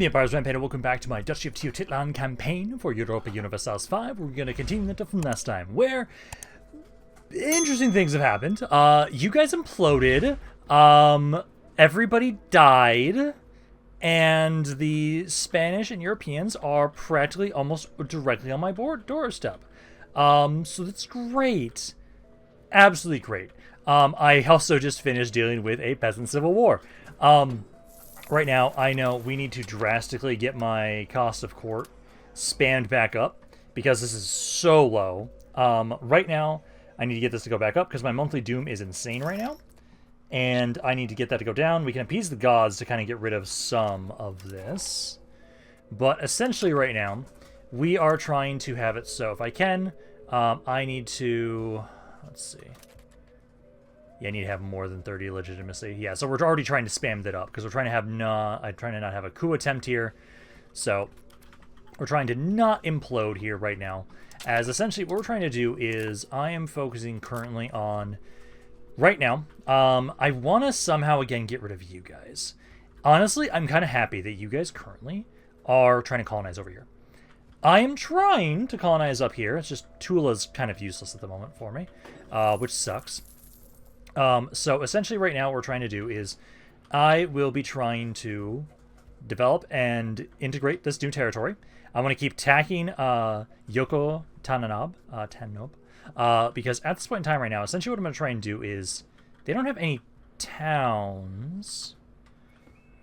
the Empire's Rampaned, and welcome back to my Duchy of Teotitlan campaign for Europa Universalis V. We're going to continue that from last time, where interesting things have happened. You guys imploded, everybody died, and the Spanish and Europeans are practically almost directly on my doorstep. So that's great. Absolutely great. I also just finished dealing with a peasant civil war. Right now, I know we need to drastically get my cost of court spammed back up because this is so low. Right now, I need to get this to go back up because my monthly doom is insane right now. And I need to get that to go down. We can appease the gods to kind of get rid of some of this. But essentially right now, we are trying to have it so if I can, I need to... Let's see. Yeah, I need to have more than 30 legitimacy. Yeah, so we're already trying to spam that up because we're trying to have I'm trying to not have a coup attempt here. So we're trying to not implode here right now. As essentially what we're trying to do is I am focusing currently on right now. I want to somehow again get rid of you guys. Honestly, I'm kind of happy that you guys currently are trying to colonize over here. I am trying to colonize up here. It's just Tula's kind of useless at the moment for me, which sucks. So essentially right now what we're trying to do is I will be trying to develop and integrate this new territory. I want to keep tacking Yoko Tananob, because at this point in time right now, essentially what I'm going to try and do is they don't have any towns.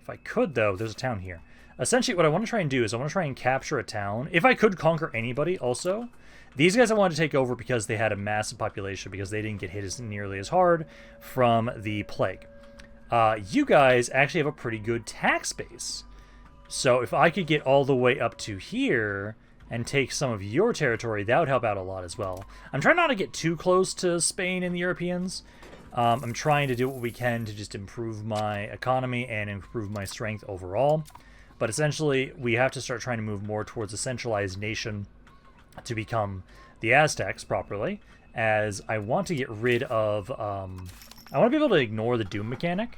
If I could, though, there's a town here. Essentially what I want to try and do is I want to try and capture a town. If I could conquer anybody also. These guys I wanted to take over because they had a massive population, because they didn't get hit as nearly as hard from the plague. You guys actually have a pretty good tax base. So if I could get all the way up to here and take some of your territory, that would help out a lot as well. I'm trying not to get too close to Spain and the Europeans. I'm trying to do what we can to just improve my economy and improve my strength overall. But essentially, we have to start trying to move more towards a centralized nation to become the Aztecs properly, as I want to get rid of, I want to be able to ignore the Doom mechanic,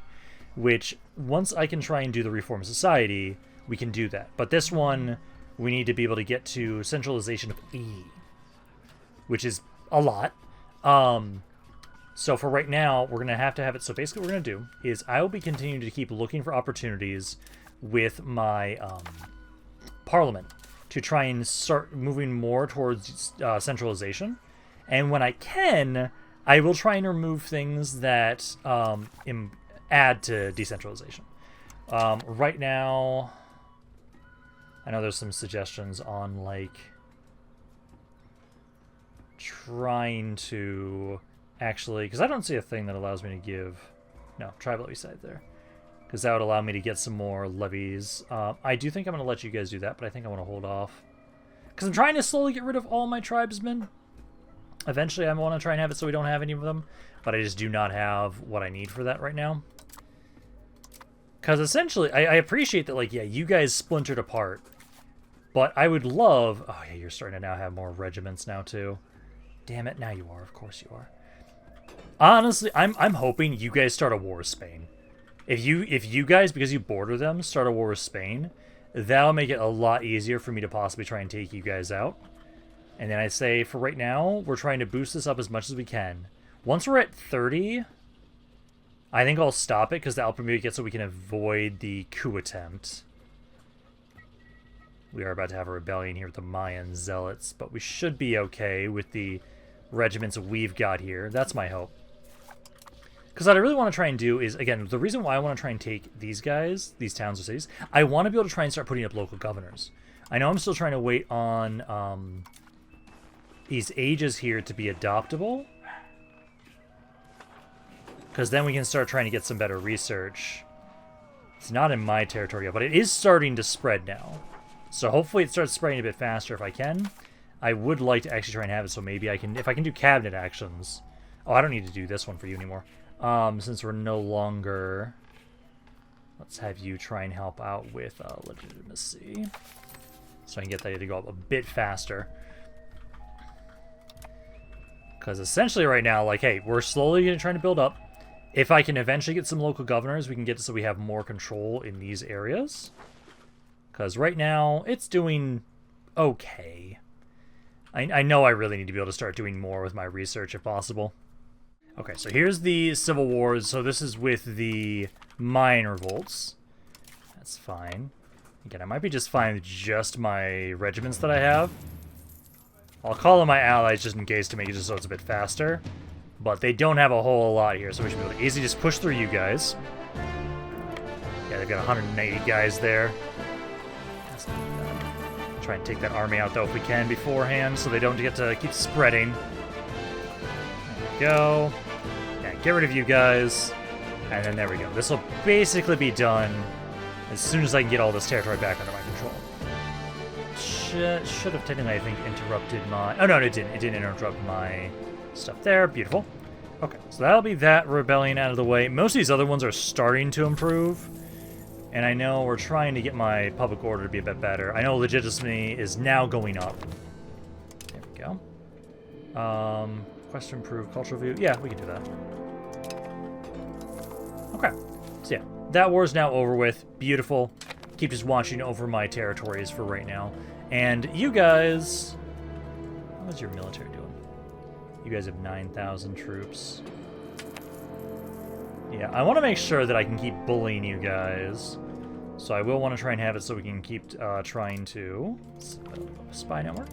which once I can try and do the Reform Society, we can do that. But this one, we need to be able to get to Centralization of E, which is a lot. So for right now, we're going to have it, so basically what we're going to do is I will be continuing to keep looking for opportunities with my Parliament to try and start moving more towards centralization. And when I can, I will try and remove things that add to decentralization. Right now, I know there's some suggestions on, like, trying to actually... Because I don't see a thing that allows me to give... No, tribal levy side there. Because that would allow me to get some more levies. I do think I'm going to let you guys do that, but I think I want to hold off. Because I'm trying to slowly get rid of all my tribesmen. Eventually, I want to try and have it so we don't have any of them. But I just do not have what I need for that right now. Because essentially, I appreciate that, like, yeah, you guys splintered apart. But I would love... Oh, yeah, you're starting to now have more regiments now, too. Damn it, now you are. Of course you are. Honestly, I'm hoping you guys start a war with Spain. If you guys, because you border them, start a war with Spain, that'll make it a lot easier for me to possibly try and take you guys out. And then I say, for right now, we're trying to boost this up as much as we can. Once we're at 30, I think I'll stop it, because that'll permit it so we can avoid the coup attempt. We are about to have a rebellion here with the Mayan zealots, but we should be okay with the regiments we've got here. That's my hope. Because what I really want to try and do is, again, the reason why I want to try and take these guys, these towns or cities, I want to be able to try and start putting up local governors. I know I'm still trying to wait on these ages here to be adoptable. Because then we can start trying to get some better research. It's not in my territory yet, but it is starting to spread now. So hopefully it starts spreading a bit faster if I can. I would like to actually try and have it so maybe I can, if I can do cabinet actions. Oh, I don't need to do this one for you anymore. Since we're no longer... Let's have you try and help out with legitimacy. So I can get that to go up a bit faster. Because essentially right now, like, hey, we're slowly going to try to build up. If I can eventually get some local governors, we can get it so we have more control in these areas. Because right now, it's doing okay. I know I really need to be able to start doing more with my research if possible. Okay, so here's the Civil Wars. So this is with the Mayan revolts. That's fine. Again, I might be just fine with just my regiments that I have. I'll call on my allies just in case to make it just so it's a bit faster. But they don't have a whole lot here, so we should be able to easily just push through you guys. Yeah, they've got 180 guys there. Try and take that army out, though, if we can beforehand, so they don't get to keep spreading. There we go. Yeah, get rid of you guys. And then there we go. This will basically be done as soon as I can get all this territory back under my control. Should have technically, I think, interrupted my... Oh, no, it didn't. It didn't interrupt my stuff there. Beautiful. Okay, so that'll be that rebellion out of the way. Most of these other ones are starting to improve. And I know we're trying to get my public order to be a bit better. I know legitimacy is now going up. There we go. Quest to improve cultural view. Yeah, we can do that. Okay. So yeah, that war's now over with. Beautiful. Keep just watching over my territories for right now. And you guys... How's your military doing? You guys have 9,000 troops. Yeah, I want to make sure that I can keep bullying you guys. So I will want to try and have it so we can keep trying to... Spy network.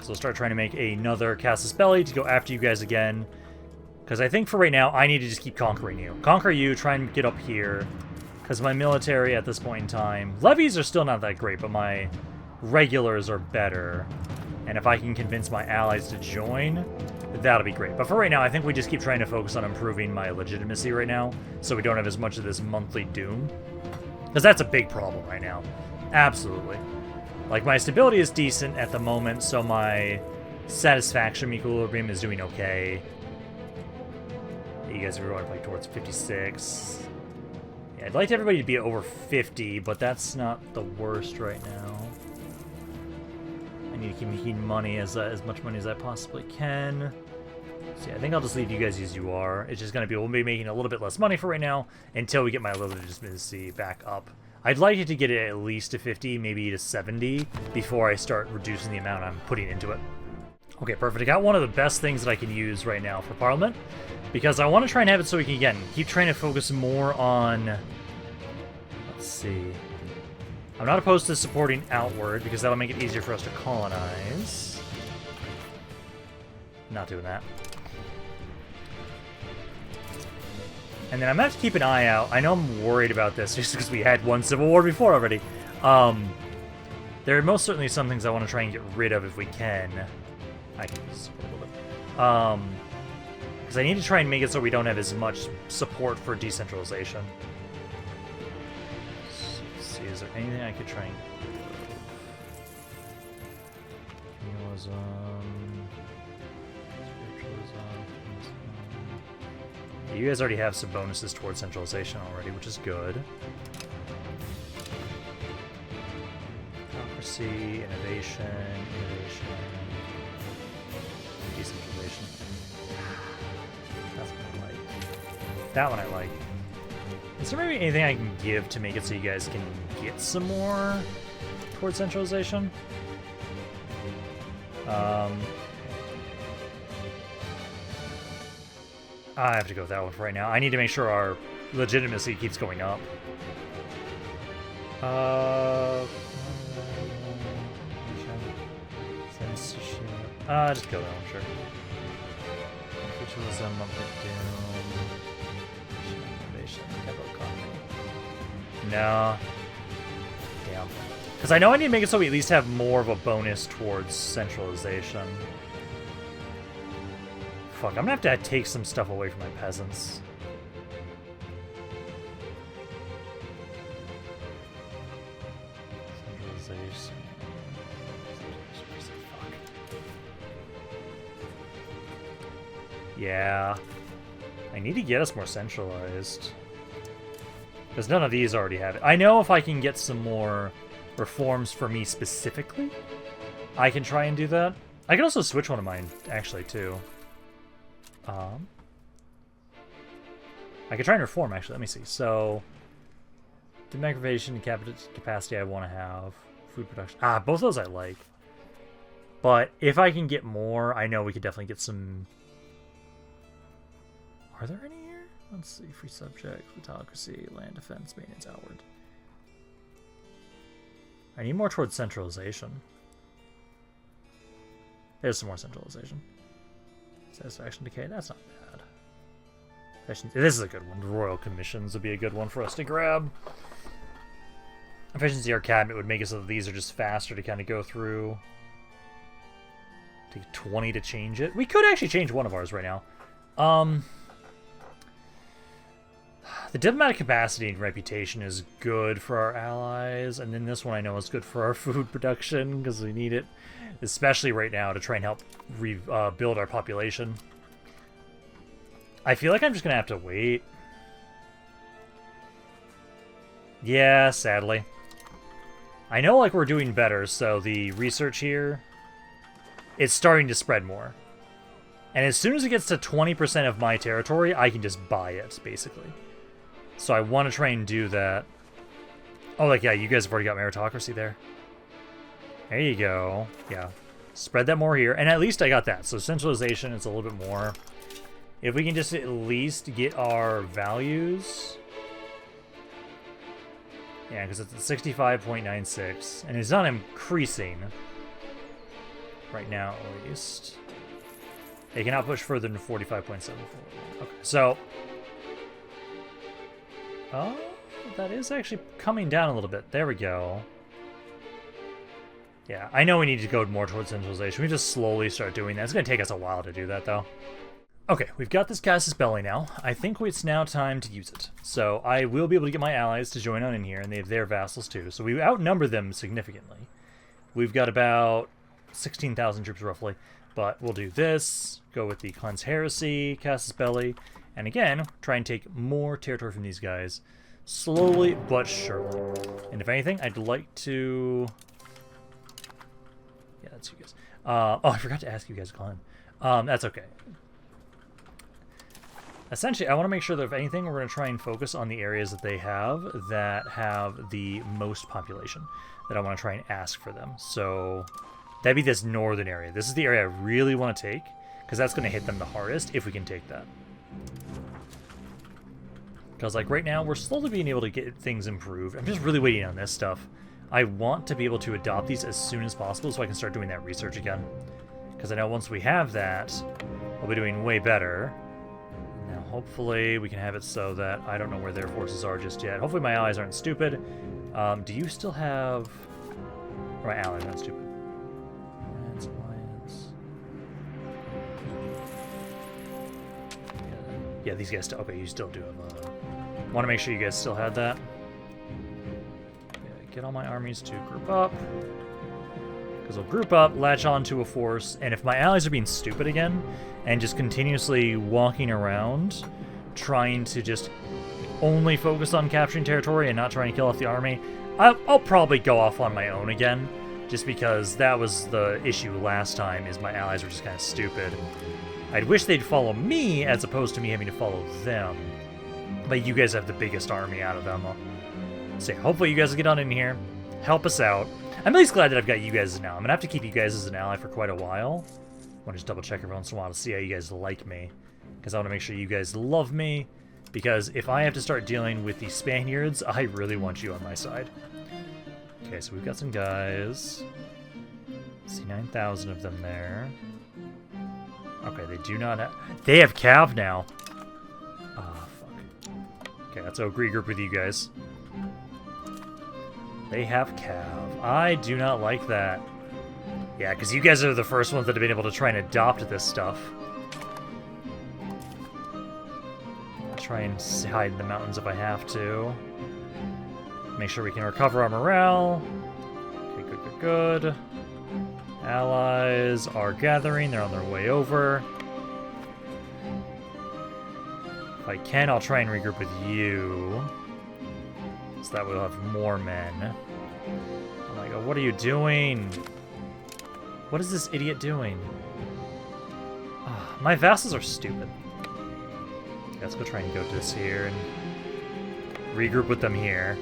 So we'll start trying to make another Casus Belli to go after you guys again. Because I think for right now, I need to just keep conquering you. Conquer you, try and get up here. Because my military at this point in time... Levies are still not that great, but my regulars are better. And if I can convince my allies to join... That'll be great. But for right now, I think we just keep trying to focus on improving my legitimacy right now, so we don't have as much of this monthly doom. Because that's a big problem right now. Absolutely. Like, my stability is decent at the moment, so my satisfaction equilibrium is doing okay. You guys are going like towards 56. Yeah, I'd like everybody to be over 50, but that's not the worst right now. I need to keep making money, as much money as I possibly can. So yeah, I think I'll just leave you guys as you are. It's just going to be, we'll be making a little bit less money for right now until we get my legitimacy back up. I'd like it to get it at least to 50, maybe to 70, before I start reducing the amount I'm putting into it. Okay, perfect. I got one of the best things that I can use right now for Parliament, because I want to try and have it so we can, again, keep trying to focus more on... Let's see... I'm not opposed to supporting outward, because that'll make it easier for us to colonize. Not doing that. And then I'm going to have to keep an eye out. I know I'm worried about this, just because we had one civil war before already. There are most certainly some things I want to try and get rid of if we can. I can support a little bit. Because I need to try and make it so we don't have as much support for decentralization. Is there anything I could try and spiritualism, yeah, you guys already have some bonuses towards centralization already, which is good. Democracy, innovation, decentralization. That's what I like. That one I like. Is there maybe anything I can give to make it so you guys can get some more towards centralization? I have to go with that one for right now. I need to make sure our legitimacy keeps going up. Censorship. Just go that one, sure. Officialism, no. Damn. Because I know I need to make it so we at least have more of a bonus towards centralization. Fuck, I'm gonna have to take some stuff away from my peasants. Centralization. Fuck. Yeah. I need to get us more centralized. Because none of these already have it. I know if I can get some more reforms for me specifically, I can try and do that. I can also switch one of mine, actually, too. I can try and reform, actually. Let me see. So, The aggravation capacity I want to have. Food production. Ah, both those I like. But if I can get more, I know we could definitely get some... Are there any here? Let's see. Free subject, plutocracy, land defense, maintenance outward. I need more towards centralization. There's some more centralization. Satisfaction decay, that's not bad. This is a good one. Royal commissions would be a good one for us to grab. Efficiency our cabinet would make it so that these are just faster to kind of go through. Take 20 to change it. We could actually change one of ours right now. The diplomatic capacity and reputation is good for our allies, and then this one I know is good for our food production because we need it, especially right now to try and help build our population. I feel like I'm just gonna have to wait. Yeah, sadly. I know like we're doing better, so the research here, it's starting to spread more. And as soon as it gets to 20% of my territory, I can just buy it, basically. So I want to try and do that. Oh, like, yeah, you guys have already got meritocracy there. There you go. Yeah. Spread that more here. And at least I got that. So centralization is a little bit more. If we can just at least get our values. Yeah, because it's at 65.96. And it's not increasing. Right now, at least. They cannot push further than 45.74. Okay, so... Oh, that is actually coming down a little bit. There we go. Yeah, I know we need to go more towards centralization. We just slowly start doing that. It's going to take us a while to do that, though. Okay, we've got this Casus Belli now. I think it's now time to use it. So I will be able to get my allies to join on in here, and they have their vassals too. So we outnumber them significantly. We've got about 16,000 troops roughly. But we'll do this, go with the Cleanse Heresy, Casus Belli, and again, try and take more territory from these guys, slowly but surely. And if anything, I'd like to... Yeah, that's you guys. Oh, I forgot to ask you guys, Glenn. That's okay. Essentially, I want to make sure that if anything, we're going to try and focus on the areas that they have that have the most population, that I want to try and ask for them. So... That'd be this northern area. This is the area I really want to take, because that's going to hit them the hardest if we can take that. Because, like, right now, we're slowly being able to get things improved. I'm just really waiting on this stuff. I want to be able to adopt these as soon as possible so I can start doing that research again. Because I know once we have that, we'll be doing way better. Now, hopefully, we can have it so that I don't know where their forces are just yet. Hopefully, my allies aren't stupid. Do you still have... Or my allies aren't stupid. Alliance. Yeah, these guys still... Okay, you still do have want to make sure you guys still had that. Yeah, get all my armies to group up. Because we'll group up, latch on to a force, and if my allies are being stupid again, and just continuously walking around, trying to just only focus on capturing territory and not trying to kill off the army, I'll probably go off on my own again. Just because that was the issue last time, is my allies were just kind of stupid. I'd wish they'd follow me, as opposed to me having to follow them. But you guys have the biggest army out of them. So yeah, hopefully you guys will get on in here, help us out. I'm at least glad that I've got you guys now. I'm going to have to keep you guys as an ally for quite a while. I want to just double check every once in a while to see how you guys like me. Because I want to make sure you guys love me. Because if I have to start dealing with the Spaniards, I really want you on my side. Okay, so we've got some guys. See 9,000 of them there. Okay, they do not have... They have Cav now. Ah, fuck. Okay, let's regroup with you guys. They have Cav. I do not like that. Yeah, because you guys are the first ones that have been able to try and adopt this stuff. I'll try and hide in the mountains if I have to. Make sure we can recover our morale. Okay, good, good, good. Allies are gathering. They're on their way over. If I can, I'll try and regroup with you. So that we'll have more men. I'm like, oh, what are you doing? What is this idiot doing? Oh, my vassals are stupid. Okay, let's go try and go to this here and regroup with them here.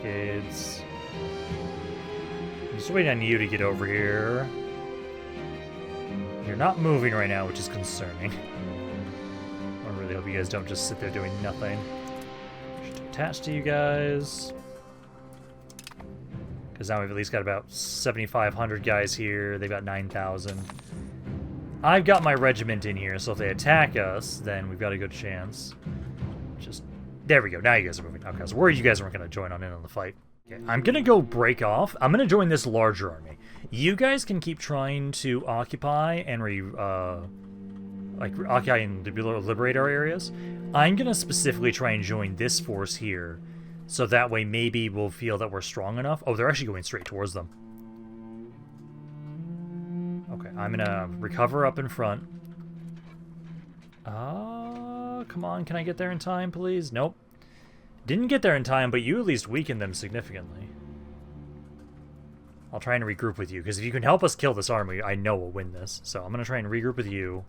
blockades. I'm just waiting on you to get over here. You're not moving right now, which is concerning. I really hope you guys don't just sit there doing nothing. Just attach to you guys. Because now we've at least got about 7,500 guys here. They've got 9,000. I've got my regiment in here, so if they attack us, then we've got a good chance. Just... There we go. Now you guys are moving. Okay, I was worried you guys weren't going to join in on the fight. Okay, I'm going to go break off. I'm going to join this larger army. You guys can keep trying to occupy and occupy and liberate our areas. I'm going to specifically try and join this force here, so that way maybe we'll feel that we're strong enough. Oh, they're actually going straight towards them. Okay, I'm going to recover up in front. Come on, can I get there in time, please? Nope. Didn't get there in time, but you at least weakened them significantly. I'll try and regroup with you, because if you can help us kill this army, I know we'll win this. So I'm going to try and regroup with you.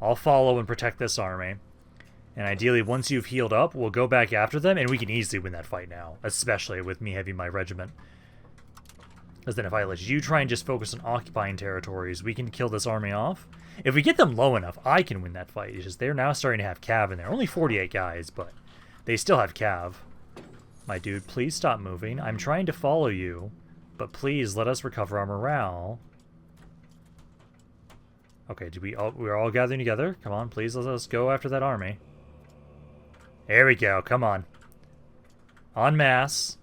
I'll follow and protect this army. And ideally, once you've healed up, we'll go back after them, and we can easily win that fight now, especially with me having my regiment. Because then if I let you try and just focus on occupying territories, we can kill this army off. If we get them low enough, I can win that fight. It's just they're now starting to have cav in there. Only 48 guys, but they still have cav. My dude, please stop moving. I'm trying to follow you, but please let us recover our morale. Okay, we're all gathering together. Come on, please let us go after that army. There we go, come on. En masse.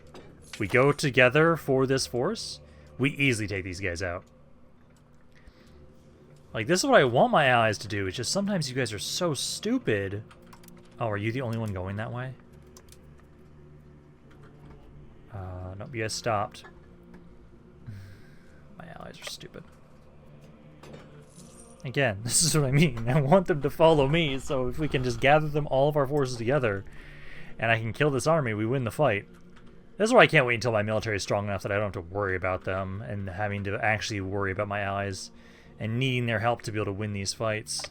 We go together for this force. We easily take these guys out. Like, this is what I want my allies to do. It's just sometimes you guys are so stupid. Oh, are you the only one going that way? Nope, you guys stopped. My allies are stupid. Again, this is what I mean. I want them to follow me, so if we can just gather them, all of our forces together, and I can kill this army, we win the fight. This is why I can't wait until my military is strong enough that I don't have to worry about them, and having to actually worry about my allies, and needing their help to be able to win these fights.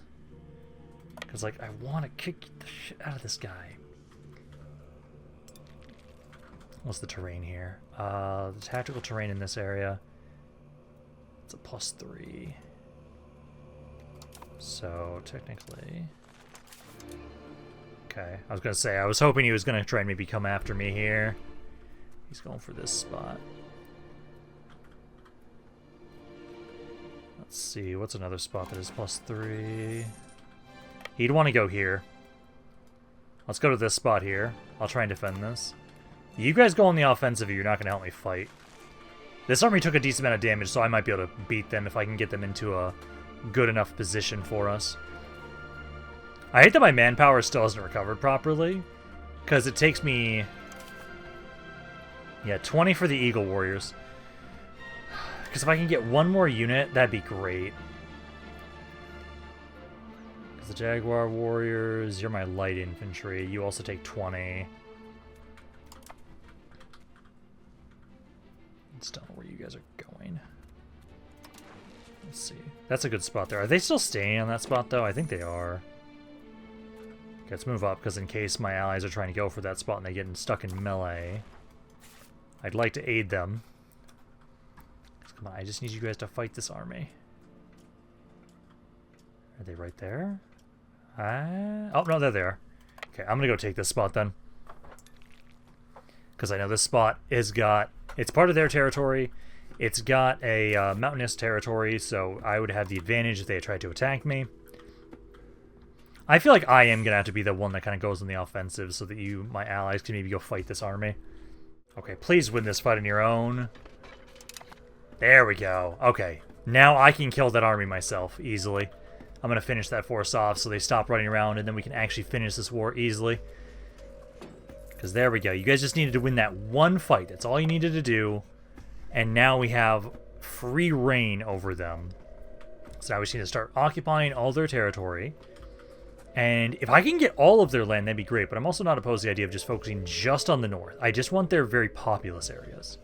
Because, like, I want to kick the shit out of this guy. What's the terrain here? The tactical terrain in this area. It's a +3. So, technically... Okay, I was going to say, I was hoping he was going to try and maybe come after me here. He's going for this spot. Let's see, what's another spot that is +3? He'd want to go here. Let's go to this spot here. I'll try and defend this. You guys go on the offensive if you're not going to help me fight. This army took a decent amount of damage, so I might be able to beat them if I can get them into a good enough position for us. I hate that my manpower still hasn't recovered properly, because it takes me... Yeah, 20 for the Eagle Warriors. Because if I can get one more unit, that'd be great. Because the Jaguar Warriors, you're my light infantry. You also take 20. Let's don't know where you guys are going. Let's see. That's a good spot there. Are they still staying on that spot, though? I think they are. Okay, let's move up, because in case my allies are trying to go for that spot and they get stuck in melee, I'd like to aid them. Come on, I just need you guys to fight this army. Are they right there? Oh, no, there they are. Okay, I'm going to go take this spot then. Because I know this spot has got... It's part of their territory. It's got a mountainous territory, so I would have the advantage if they tried to attack me. I feel like I am going to have to be the one that kind of goes on the offensive so that you, my allies, can maybe go fight this army. Okay, please win this fight on your own. There we go. Okay, now I can kill that army myself easily. I'm going to finish that force off so they stop running around, and then we can actually finish this war easily. Because there we go. You guys just needed to win that one fight. That's all you needed to do. And now we have free reign over them. So now we just need to start occupying all their territory. And if I can get all of their land, that'd be great. But I'm also not opposed to the idea of just focusing just on the north. I just want their very populous areas.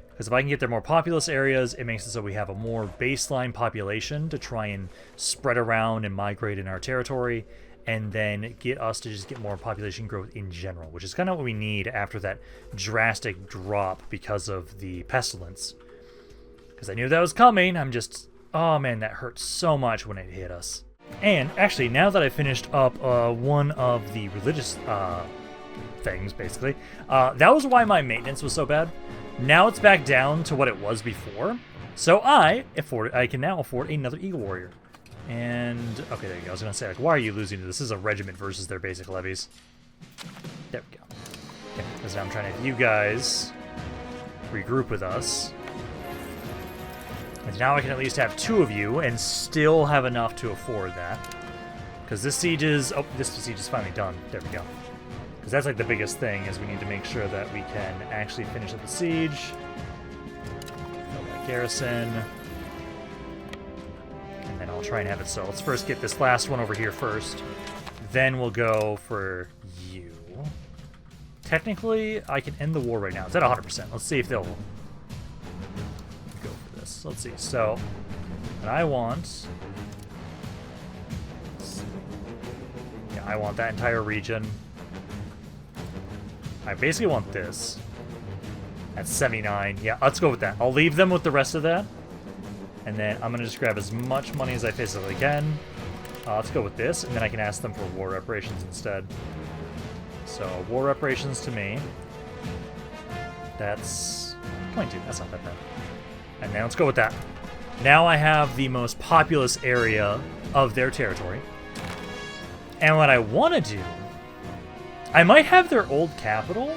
Because if I can get their more populous areas, it makes it so we have a more baseline population to try and spread around and migrate in our territory. and then get us to just get more population growth in general, which is kind of what we need after that drastic drop because of the pestilence. Because I knew that was coming. I'm just, oh man, that hurt so much when it hit us. And actually, now that I finished up one of the religious things, basically, that was why my maintenance was so bad. Now it's back down to what it was before, so I can now afford another Eagle Warrior. And okay, there you go. I was gonna say, like, why are you losing to this? This is a regiment versus their basic levies. There we go. Okay, because now I'm trying to have you guys regroup with us. And now I can at least have 2 of you and still have enough to afford that. Because this siege is... Oh, this siege is finally done. There we go. Because that's like the biggest thing, is we need to make sure that we can actually finish up the siege. Fill that garrison. And then I'll try and have it so. Let's first get this last one over here first. Then we'll go for you. Technically, I can end the war right now. It's at 100%. Let's see if they'll go for this. Let's see. So, what I want... Yeah, I want that entire region. I basically want this. At 79. Yeah, let's go with that. I'll leave them with the rest of that. And then I'm going to just grab as much money as I physically can. Let's go with this, and then I can ask them for war reparations instead. So, war reparations to me. That's 22. That's not that bad. And then let's go with that. Now I have the most populous area of their territory. And what I want to do... I might have their old capital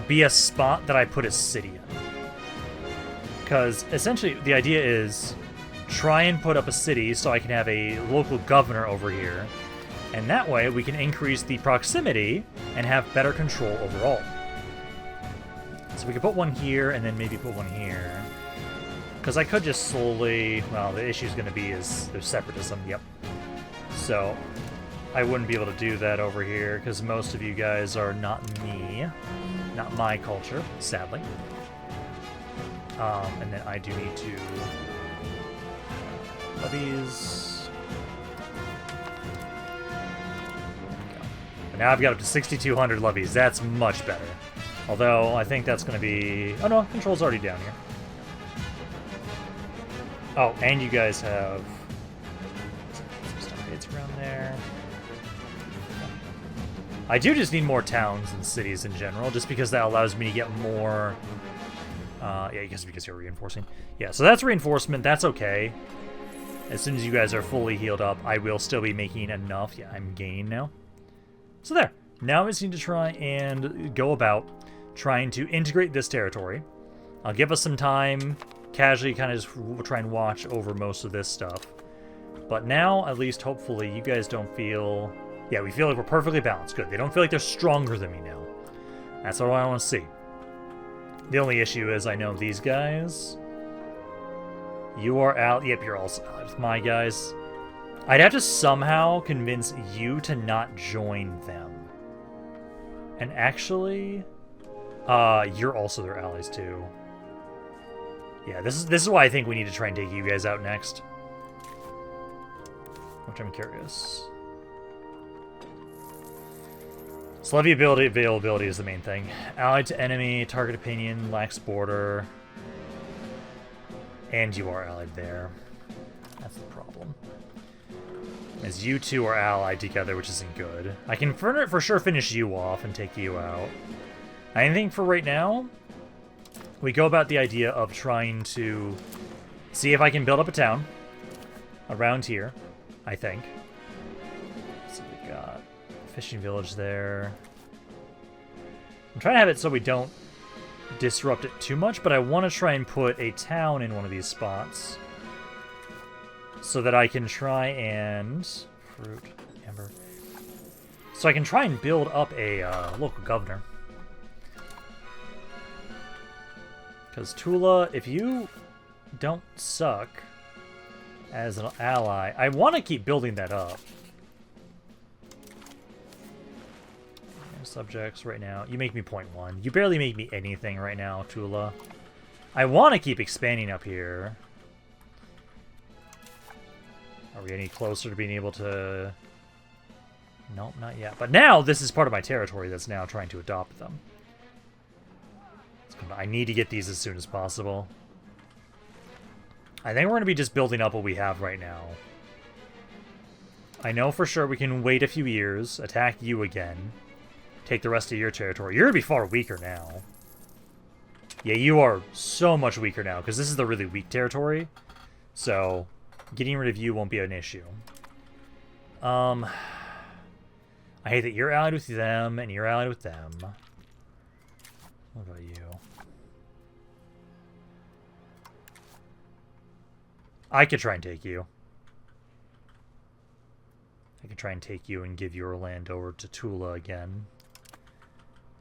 be a spot that I put a city in. Because essentially the idea is try and put up a city so I can have a local governor over here. And that way we can increase the proximity and have better control overall. So we could put one here and then maybe put one here. Because I could just slowly... Well, the issue is going to be is there's separatism. Yep. So... I wouldn't be able to do that over here, because most of you guys are not me. Not my culture, sadly. And then I do need to... levies... But now I've got up to 6,200 levies. That's much better. Although, I think that's going to be... Oh no, control's already down here. Oh, and you guys have... some stockades around there. I do just need more towns and cities in general, just because that allows me to get more... yeah, because you're reinforcing. Yeah, so that's reinforcement. That's okay. As soon as you guys are fully healed up, I will still be making enough. Yeah, I'm gaining now. So there. Now I just need to try and go about trying to integrate this territory. I'll give us some time. Casually kind of just try and watch over most of this stuff. But now, at least, hopefully, you guys don't feel... Yeah, we feel like we're perfectly balanced. Good. They don't feel like they're stronger than me now. That's what I want to see. The only issue is I know these guys. You are out. Yep, you're also out with my guys. I'd have to somehow convince you to not join them. And actually, you're also their allies too. Yeah, this is why I think we need to try and take you guys out next. Which I'm curious. So levy availability is the main thing. Allied to enemy, target opinion, lacks border. And you are allied there. That's the problem. As you two are allied together, which isn't good. I can for sure finish you off and take you out. I think for right now, we go about the idea of trying to see if I can build up a town around here, I think. So we got fishing village there. I'm trying to have it so we don't disrupt it too much, but I want to try and put a town in one of these spots so that I can try and... Fruit, amber. So I can try and build up a local governor. Because Tula, if you don't suck as an ally, I want to keep building that up. Subjects right now. You make me 0.1. You barely make me anything right now, Tula. I want to keep expanding up here. Are we any closer to being able to Nope, not yet. But now this is part of my territory that's now trying to adopt them. I need to get these as soon as possible. I think we're going to be just building up what we have right now. I know for sure we can wait a few years, attack you again, take the rest of your territory. You're going to be far weaker now. Yeah, you are so much weaker now, because this is the really weak territory. So, getting rid of you won't be an issue. I hate that you're allied with them, and you're allied with them. What about you? I could try and take you. I could try and take you and give your land over to Tula again.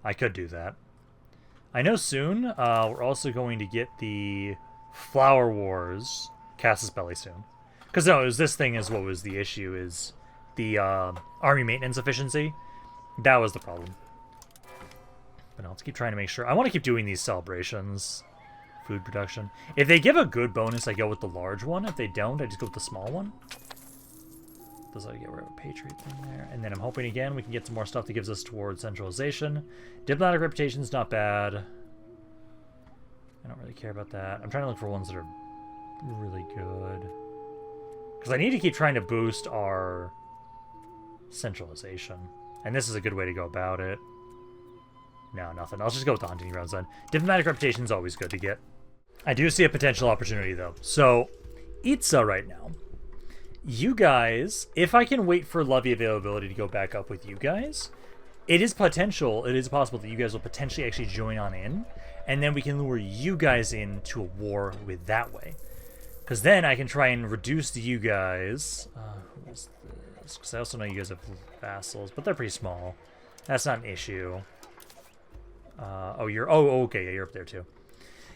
I could do that. I know soon we're also going to get the Flower Wars Casus Belli soon. Because no, it was this thing is what was the issue, is the army maintenance efficiency. That was the problem. But no, let's keep trying to make sure. I want to keep doing these celebrations. Food production. If they give a good bonus, I go with the large one. If they don't, I just go with the small one. Does I get rid of a Patriot thing there? And then I'm hoping again we can get some more stuff that gives us towards centralization. Diplomatic reputation's not bad. I don't really care about that. I'm trying to look for ones that are really good. Because I need to keep trying to boost our centralization. And this is a good way to go about it. No, nothing. I'll just go with the hunting grounds then. Diplomatic reputation is always good to get. I do see a potential opportunity, though. So, Itza right now. You guys, if I can wait for levy availability to go back up with you guys, it is possible that you guys will potentially actually join on in, and then we can lure you guys into a war with that way. Because then I can try and reduce you guys. Who is this? Because I also know you guys have vassals, but they're pretty small. That's not an issue. Okay, yeah, you're up there too.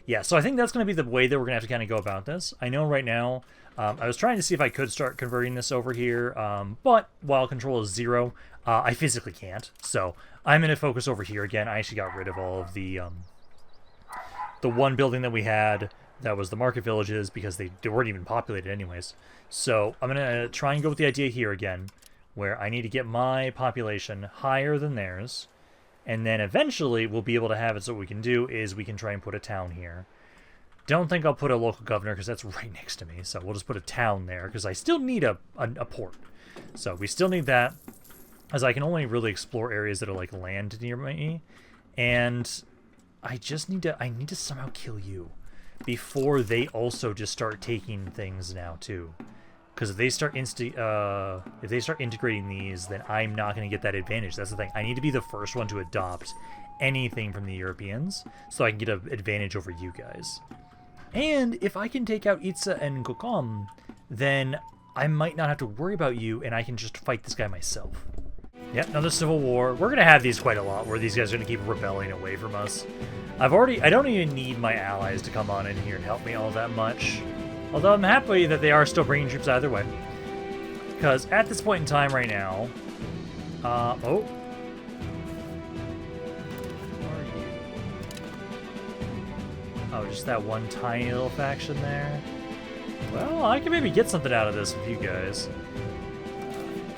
Yeah, so I think that's going to be the way that we're going to have to kind of go about this. I know right now, I was trying to see if I could start converting this over here, but while control is 0, I physically can't. So I'm going to focus over here again. I actually got rid of all of the one building that we had that was the market villages because they weren't even populated anyways. So I'm going to try and go with the idea here again, where I need to get my population higher than theirs. And then eventually we'll be able to have it, so what we can do is we can try and put a town here. Don't think I'll put a local governor because that's right next to me. So we'll just put a town there because I still need a port. So we still need that, as I can only really explore areas that are like land near me. And I just need to somehow kill you before they also just start taking things now too. Because if they start integrating these, then I'm not going to get that advantage. That's the thing. I need to be the first one to adopt anything from the Europeans so I can get an advantage over you guys. And if I can take out Itza and Kokom, then I might not have to worry about you, and I can just fight this guy myself. Yep, another civil war. We're going to have these quite a lot, where these guys are going to keep rebelling away from us. I don't even need my allies to come on in here and help me all that much. Although I'm happy that they are still bringing troops either way. Because at this point in time right now... Where are you? Oh, just that one tiny little faction there? Well, I can maybe get something out of this with you guys.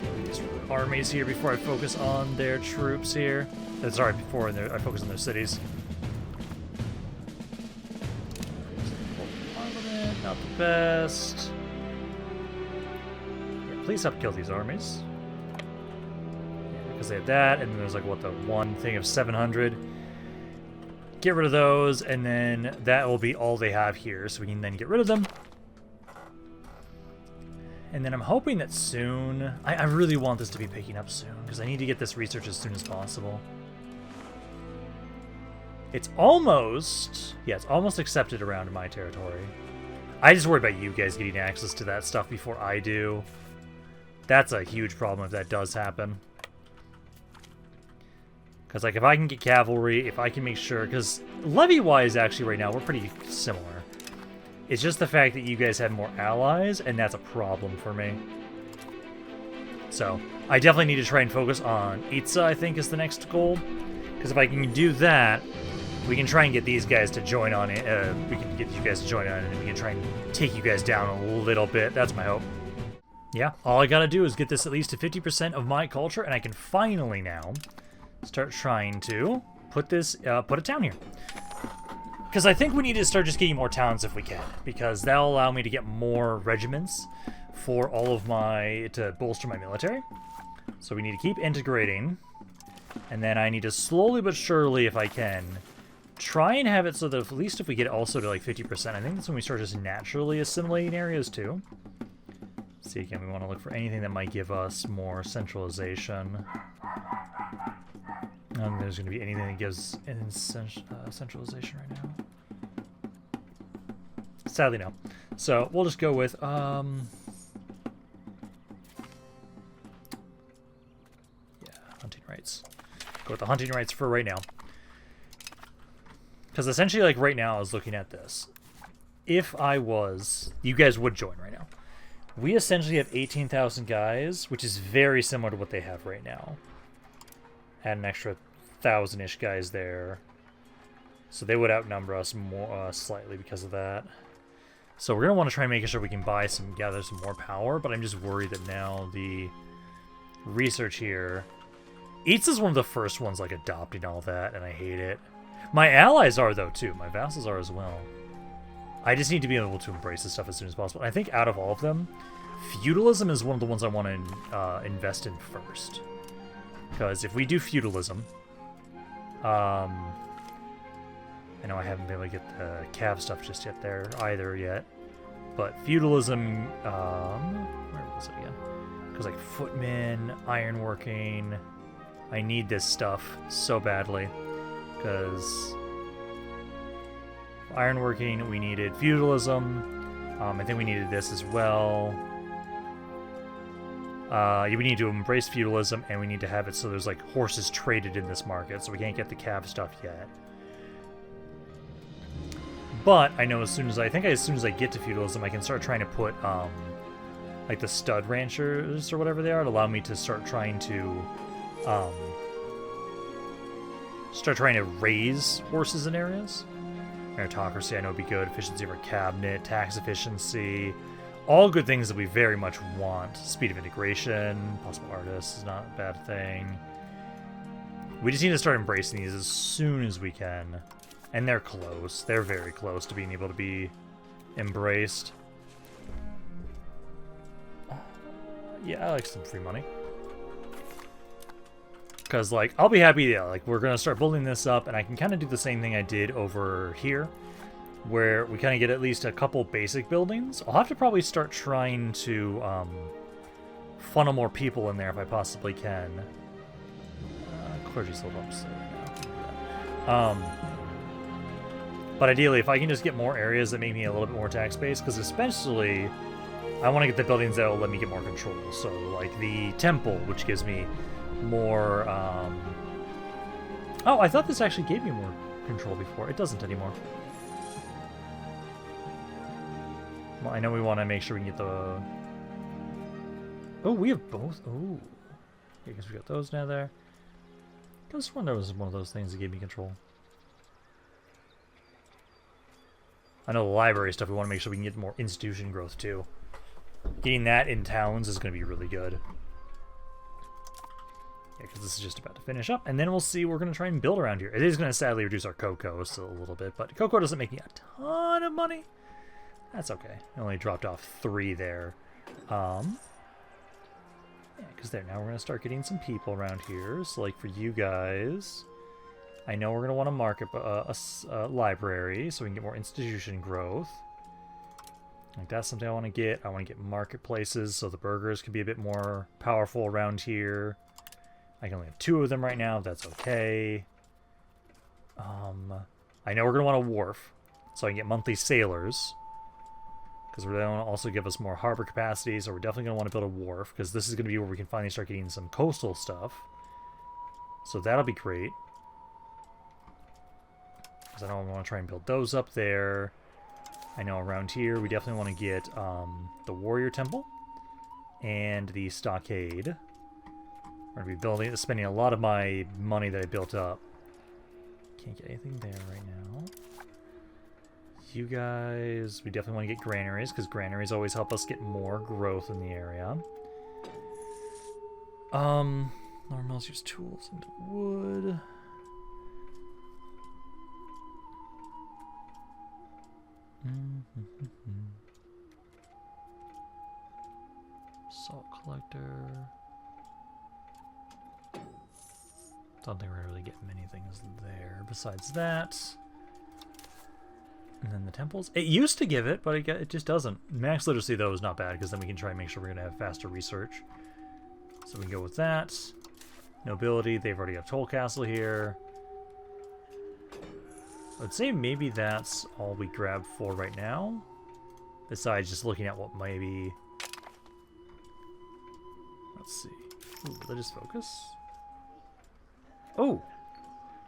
Get these armies here before I focus on their troops here. Sorry, before I focus on their cities. Not the best. Yeah, please help kill these armies. Yeah, because they have that, and then there's like, what, the one thing of 700. Get rid of those, and then that will be all they have here, so we can then get rid of them. And then I'm hoping that soon... I really want this to be picking up soon, because I need to get this research as soon as possible. It's almost... Yeah, it's almost accepted around in my territory. I just worry about you guys getting access to that stuff before I do. That's a huge problem if that does happen. Because, like, if I can get cavalry, if I can make sure... Because levy-wise, actually, right now, we're pretty similar. It's just the fact that you guys have more allies, and that's a problem for me. So, I definitely need to try and focus on Itza, I think, is the next goal. Because if I can do that... We can try and get these guys to join on it. We can get you guys to join on it, and we can try and take you guys down a little bit. That's my hope. Yeah, all I gotta do is get this at least to 50% of my culture, and I can finally now start trying to put this, put a town here. Because I think we need to start just getting more towns if we can, because that'll allow me to get more regiments for all of my, to bolster my military. So we need to keep integrating, and then I need to slowly but surely, if I can, try and have it so that at least if we get also to like 50%, I think that's when we start just naturally assimilating areas too. See, again, we want to look for anything that might give us more centralization. I don't think there's going to be anything that gives centralization right now. Sadly, no. So we'll just go with yeah, hunting rights. Go with the hunting rights for right now. Because essentially, like right now, I was looking at this. If I was, you guys would join right now. We essentially have 18,000 guys, which is very similar to what they have right now. Add an extra 1,000-ish guys there. So they would outnumber us more slightly because of that. So we're going to want to try and make sure we can buy some, gather some more power, but I'm just worried that now the research here... Eats is one of the first ones, like, adopting all that, and I hate it. My allies are, though, too. My vassals are as well. I just need to be able to embrace this stuff as soon as possible. I think out of all of them, feudalism is one of the ones I want to invest in first. Because if we do feudalism, I know I haven't been able to get the cav stuff just yet there either yet. But feudalism, where was it again? Because like footmen, ironworking, I need this stuff so badly. Because ironworking, we needed feudalism. I think we needed this as well. We need to embrace feudalism, and we need to have it so there's like horses traded in this market, so we can't get the cav stuff yet. But I know as soon as I get to feudalism, I can start trying to put like the stud ranchers or whatever they are to allow me to start trying to raise horses in areas. Meritocracy, I know would be good. Efficiency of our cabinet, tax efficiency, all good things that we very much want. Speed of integration, possible artists is not a bad thing. We just need to start embracing these as soon as we can. And they're close. They're very close to being able to be embraced. Yeah, I like some free money. Because, like, I'll be happy, yeah, like, we're going to start building this up, and I can kind of do the same thing I did over here, where we kind of get at least a couple basic buildings. I'll have to probably start trying to funnel more people in there if I possibly can. Clergy's sold up, so but ideally, if I can just get more areas that make me a little bit more tax-based, because especially, I want to get the buildings that will let me get more control. So, like, the temple, which gives me more, Oh, I thought this actually gave me more control before. It doesn't anymore. Well, I know we want to make sure we can get the... Oh, we have both. Oh. I guess we got those now there. I just wonder if it was one of those things that gave me control. I know the library stuff, we want to make sure we can get more institution growth, too. Getting that in towns is going to be really good. Yeah, because this is just about to finish up, and then we'll see we're going to try and build around here. It is going to sadly reduce our cocoa still a little bit, but cocoa doesn't make me a ton of money. That's okay. I only dropped off 3 there. Yeah, because there, now we're going to start getting some people around here. So, like, for you guys... I know we're going to want to market a library so we can get more institution growth. Like, that's something I want to get. I want to get marketplaces so the burgers can be a bit more powerful around here. I can only have 2 of them right now. That's okay. I know we're going to want a wharf so I can get monthly sailors. Because we're going to also give us more harbor capacity, so we're definitely going to want to build a wharf because this is going to be where we can finally start getting some coastal stuff. So that'll be great. Because I know I want to try and build those up there. I know around here we definitely want to get the warrior temple and the stockade. We're going to be spending a lot of my money that I built up. Can't get anything there right now. you guys, we definitely want to get granaries, because granaries always help us get more growth in the area. Normals use tools into wood. Salt collector. Don't think we're gonna really get many things there besides that. And then the temples. It used to give it, but it just doesn't. Max literacy, though, is not bad, because then we can try and make sure we're going to have faster research. So we can go with that. Nobility, they've already got Toll Castle here. I'd say maybe that's all we grab for right now. Besides just looking at what maybe... Let's see. Ooh, religious focus? Oh!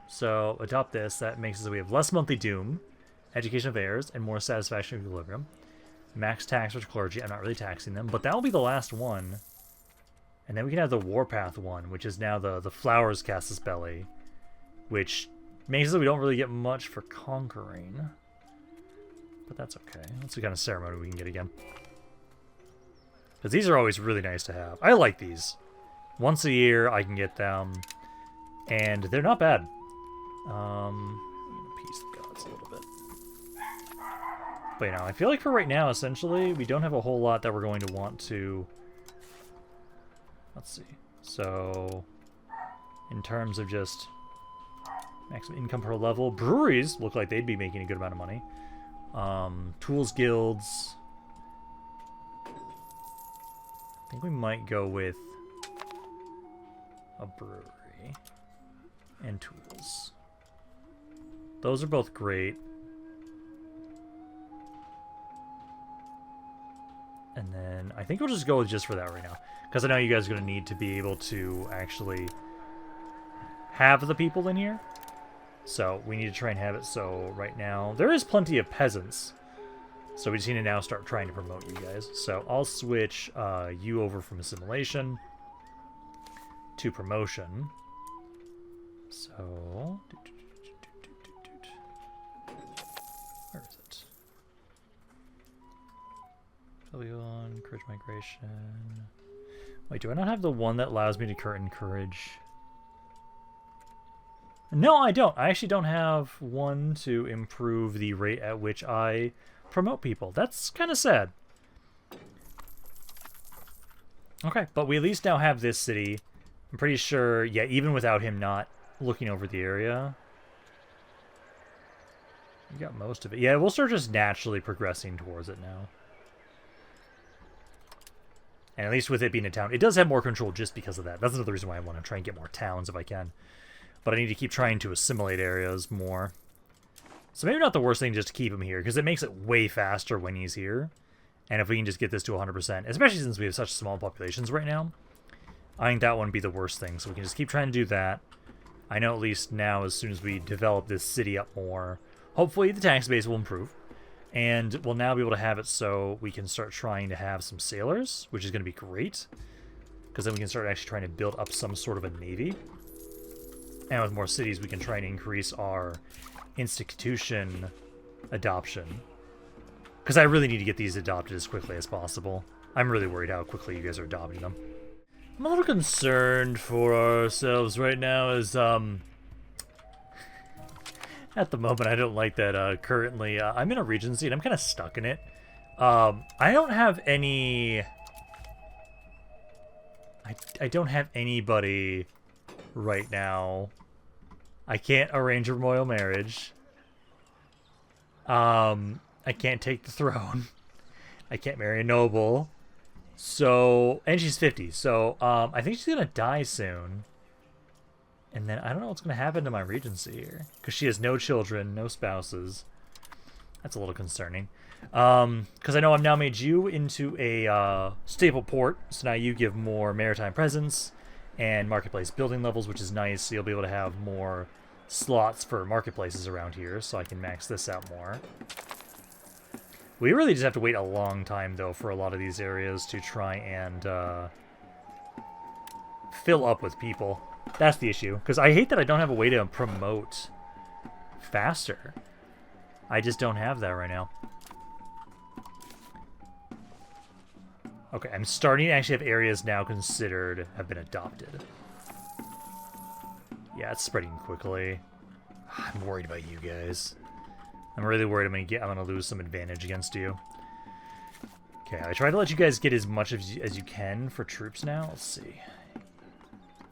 So, adopt this. That makes it so we have less monthly doom. Education of heirs, and more satisfaction of equilibrium. Max tax for clergy. I'm not really taxing them, but that'll be the last one. And then we can have the Warpath one, which is now the Flowers Cast's Belly, which makes it so we don't really get much for conquering. But that's okay. That's the kind of ceremony we can get again. Because these are always really nice to have. I like these. Once a year, I can get them, and they're not bad. Peace the gods a little bit. But, you know, I feel like for right now, essentially, we don't have a whole lot that we're going to want to... Let's see. So, in terms of just maximum income per level, breweries look like they'd be making a good amount of money. Tools guilds. I think we might go with a brewery and tools. Those are both great. And then I think we'll just go with just for that right now. Because I know you guys are going to need to be able to actually have the people in here. So we need to try and have it so right now. There is plenty of peasants. So we just need to now start trying to promote you guys. So I'll switch you over from assimilation to promotion. So... Where is it? W1, encourage migration. Wait, do I not have the one that allows me to encourage? No, I don't. I actually don't have one to improve the rate at which I promote people. That's kind of sad. Okay, but we at least now have this city. I'm pretty sure, yeah, even without him not looking over the area. We got most of it. Yeah, we'll start just naturally progressing towards it now. And at least with it being a town, it does have more control just because of that. That's another reason why I want to try and get more towns if I can. But I need to keep trying to assimilate areas more. So maybe not the worst thing just to keep him here, because it makes it way faster when he's here. And if we can just get this to 100%, especially since we have such small populations right now, I think that wouldn't be the worst thing. So we can just keep trying to do that. I know at least now, as soon as we develop this city up more, hopefully the tax base will improve. And we'll now be able to have it so we can start trying to have some sailors, which is going to be great. Because then we can start actually trying to build up some sort of a navy. And with more cities, we can try and increase our institution adoption. Because I really need to get these adopted as quickly as possible. I'm really worried how quickly you guys are adopting them. I'm a little concerned for ourselves right now as, at the moment, I don't like that currently. I'm in a regency and I'm kind of stuck in it. I don't have any... I don't have anybody right now. I can't arrange a royal marriage. I can't take the throne. I can't marry a noble. So, and she's 50. So, I think she's going to die soon. And then I don't know what's going to happen to my regency here. Because she has no children, no spouses. That's a little concerning. Because I know I've now made you into a staple port. So now you give more maritime presence and marketplace building levels, which is nice. So you'll be able to have more slots for marketplaces around here. So I can max this out more. We really just have to wait a long time, though, for a lot of these areas to try and fill up with people. That's the issue. Because I hate that I don't have a way to promote faster. I just don't have that right now. Okay, I'm starting to actually have areas now considered have been adopted. Yeah, it's spreading quickly. I'm worried about you guys. I'm really worried I'm gonna lose some advantage against you. Okay, I try to let you guys get as much as you can for troops now. Let's see.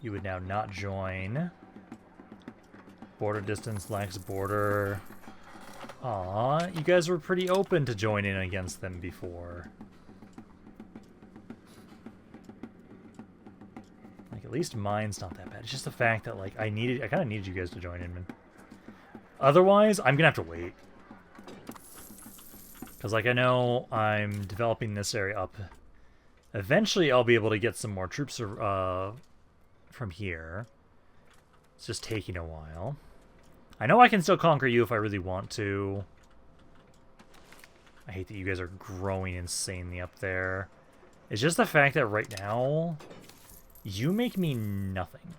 You would now not join. Border distance lacks border. Aw, you guys were pretty open to join in against them before. Like, at least mine's not that bad. It's just the fact that, like, I kind of needed you guys to join in, man. Otherwise, I'm gonna have to wait. Because, like, I know I'm developing this area up. Eventually, I'll be able to get some more troops from here. It's just taking a while. I know I can still conquer you if I really want to. I hate that you guys are growing insanely up there. It's just the fact that right now, you make me nothing.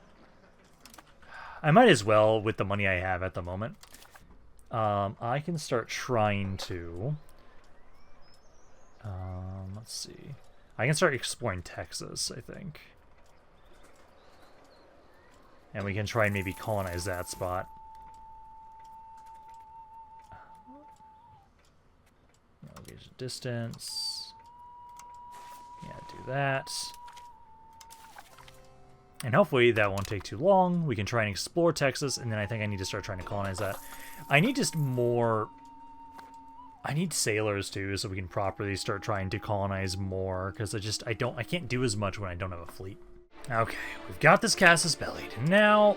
I might as well with the money I have at the moment. I can start trying to... let's see. I can start exploring Texas, I think. And we can try and maybe colonize that spot. Gauge distance. Yeah, do that. And hopefully that won't take too long. We can try and explore Texas, and then I think I need to start trying to colonize that. I need just more... I need sailors too, so we can properly start trying to colonize more, because I can't do as much when I don't have a fleet. Okay, we've got this casus bellied. Now,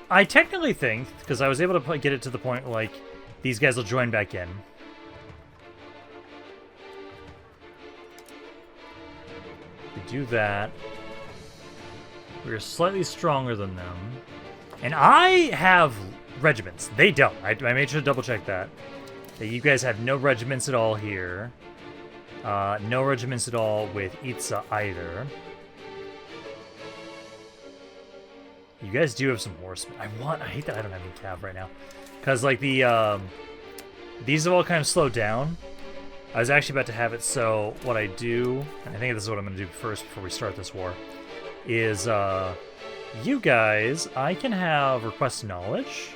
I technically think, because I was able to get it to the point, like, these guys will join back in. We do that. We're slightly stronger than them. And I have regiments. They don't. I made sure to double check that. That you guys have no regiments at all here. No regiments at all with Itza either. You guys do have some horsemen. I hate that I don't have any cav right now. Because, like, these have all kind of slowed down. I was actually about to have it, so what I do, and I think this is what I'm going to do first before we start this war, is, you guys, I can have request knowledge,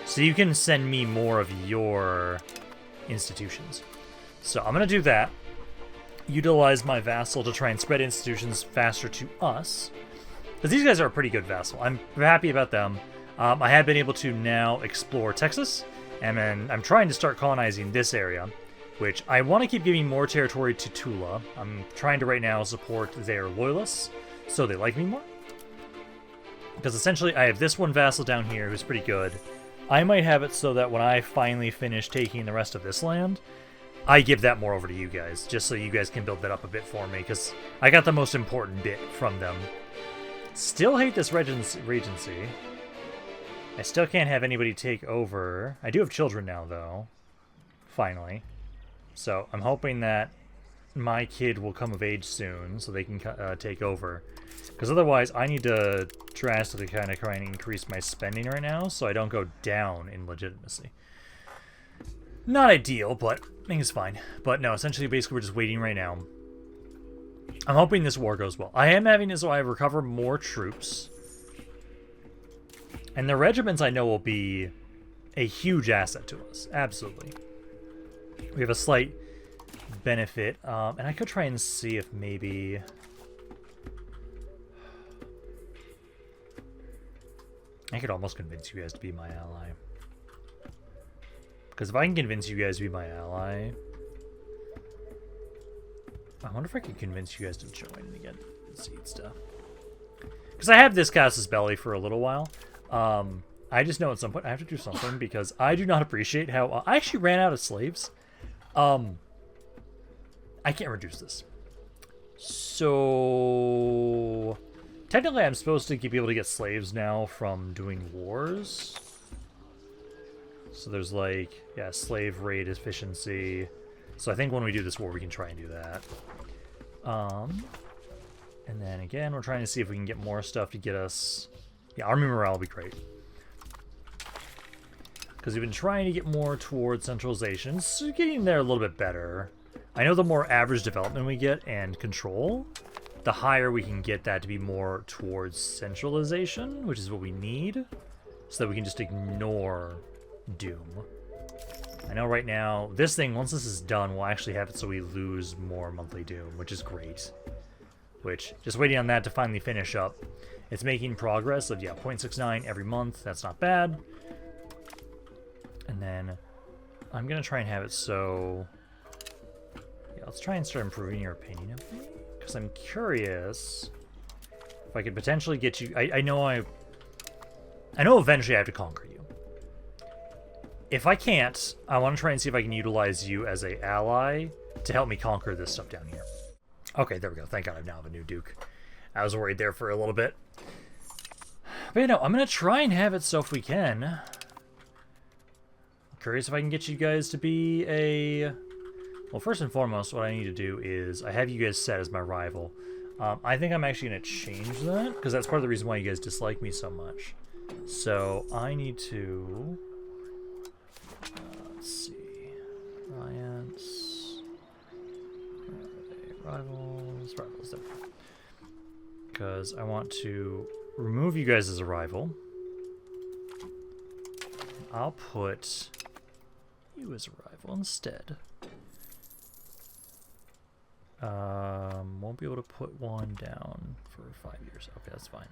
so you can send me more of your institutions. So I'm going to do that. Utilize my vassal to try and spread institutions faster to us. Because these guys are a pretty good vassal. I'm happy about them. I have been able to now explore Texas, and then I'm trying to start colonizing this area, which I want to keep giving more territory to Tula. I'm trying to right now support their loyalists, so they like me more. Because essentially I have this one vassal down here who's pretty good. I might have it so that when I finally finish taking the rest of this land, I give that more over to you guys, just so you guys can build that up a bit for me, because I got the most important bit from them. Still hate this regency. I still can't have anybody take over. I do have children now, though. Finally. So I'm hoping that my kid will come of age soon, so they can take over. Because otherwise, I need to drastically kind of try and increase my spending right now, so I don't go down in legitimacy. Not ideal, but I think it's fine. But no, essentially, basically, we're just waiting right now. I'm hoping this war goes well. I am having it so I recover more troops. And the regiments I know will be a huge asset to us. Absolutely. We have a slight benefit. And I could try and see if maybe... I could almost convince you guys to be my ally. Because if I can convince you guys to be my ally... I wonder if I can convince you guys to join and get seed stuff. Because I have this casus belli for a little while. I just know at some point I have to do something because I do not appreciate how... I actually ran out of slaves. I can't reduce this. So... Technically, I'm supposed to be able to get slaves now from doing wars. So there's like, yeah, slave rate efficiency. So I think when we do this war, we can try and do that. And then again, we're trying to see if we can get more stuff to get us... Yeah, army morale will be great. Because we've been trying to get more towards centralization. So getting there a little bit better. I know the more average development we get and control, the higher we can get that to be more towards centralization, which is what we need, so that we can just ignore Doom. I know right now, this thing, once this is done, we'll actually have it so we lose more monthly Doom, which is great. Which, just waiting on that to finally finish up. It's making progress of, yeah, 0.69 every month. That's not bad. And then I'm going to try and have it so... Yeah, let's try and start improving your opinion of me. Because I'm curious if I could potentially get you... I know eventually I have to conquer you. If I can't, I want to try and see if I can utilize you as an ally to help me conquer this stuff down here. Okay, there we go. Thank God I now have a new Duke. I was worried there for a little bit. But you know, I'm going to try and have it so if we can. I'm curious if I can get you guys to be a... Well, first and foremost, what I need to do is I have you guys set as my rival. I think I'm actually going to change that, because that's part of the reason why you guys dislike me so much. So I need to... let's see. Alliance. Rivals. There. Because I want to remove you guys as a rival. I'll put you as a rival instead. Won't be able to put one down for 5 years. Okay, that's fine.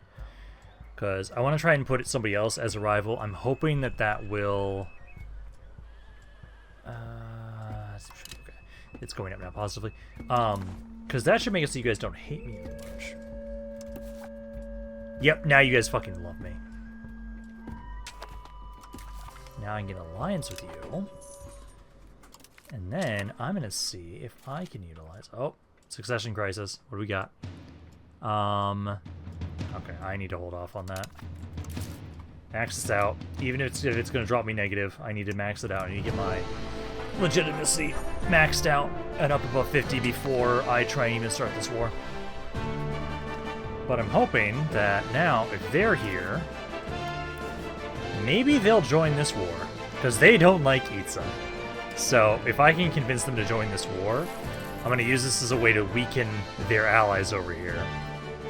Because I want to try and put somebody else as a rival. I'm hoping that that will... okay. It's going up now, positively. Because that should make it so you guys don't hate me as much. Yep, now you guys fucking love me. Now I can get an alliance with you. And then I'm going to see if I can utilize... Oh, succession crisis. What do we got? Okay, I need to hold off on that. Max this out. Even if it's going to drop me negative, I need to max it out. I need to get my legitimacy maxed out and up above 50 before I try and even start this war. But I'm hoping that now, if they're here, maybe they'll join this war, because they don't like Itza. So if I can convince them to join this war, I'm going to use this as a way to weaken their allies over here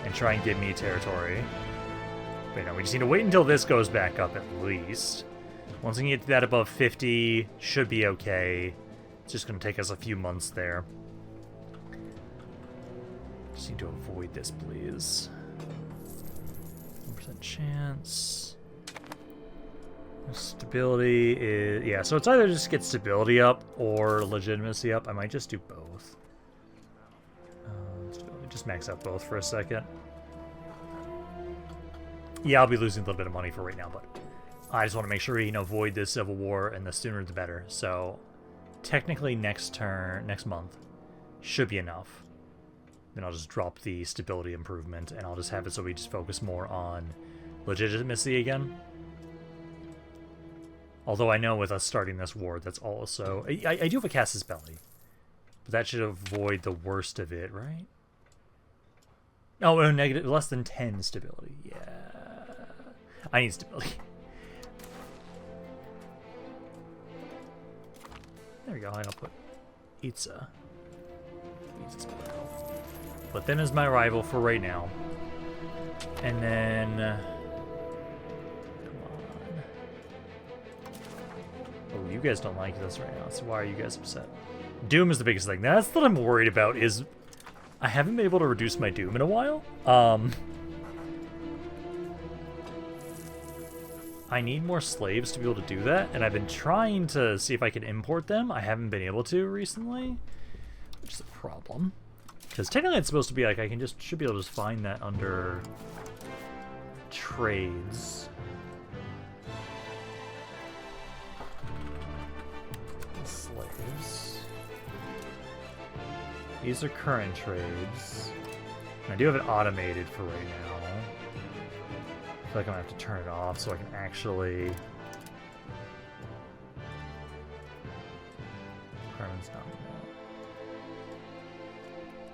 and try and give me territory. But you know, we just need to wait until this goes back up at least. Once we get that above 50, should be okay. It's just going to take us a few months there. Just need to avoid this, please. 1% chance. Stability is... Yeah, so it's either just get stability up or legitimacy up. I might just do both. Stability, just max out both for a second. Yeah, I'll be losing a little bit of money for right now, but I just want to make sure we can avoid this civil war, and the sooner the better. So technically next month should be enough. Then I'll just drop the stability improvement, and I'll just have it so we just focus more on legitimacy again. Although I know with us starting this war, that's also... I do have a Casus Belli, but that should avoid the worst of it, right? Oh, no, negative, less than 10 stability. Yeah. I need stability. There we go, I'll put Itza. Put them as my rival for right now. And then... Oh, you guys don't like this right now, so why are you guys upset? Doom is the biggest thing. That's what I'm worried about, is I haven't been able to reduce my Doom in a while. I need more slaves to be able to do that, and I've been trying to see if I can import them. I haven't been able to recently, which is a problem. Because technically it's supposed to be like, should be able to just find that under trades. Slaves. These are current trades. And I do have it automated for right now. I feel like I'm gonna have to turn it off so I can actually... Requirement's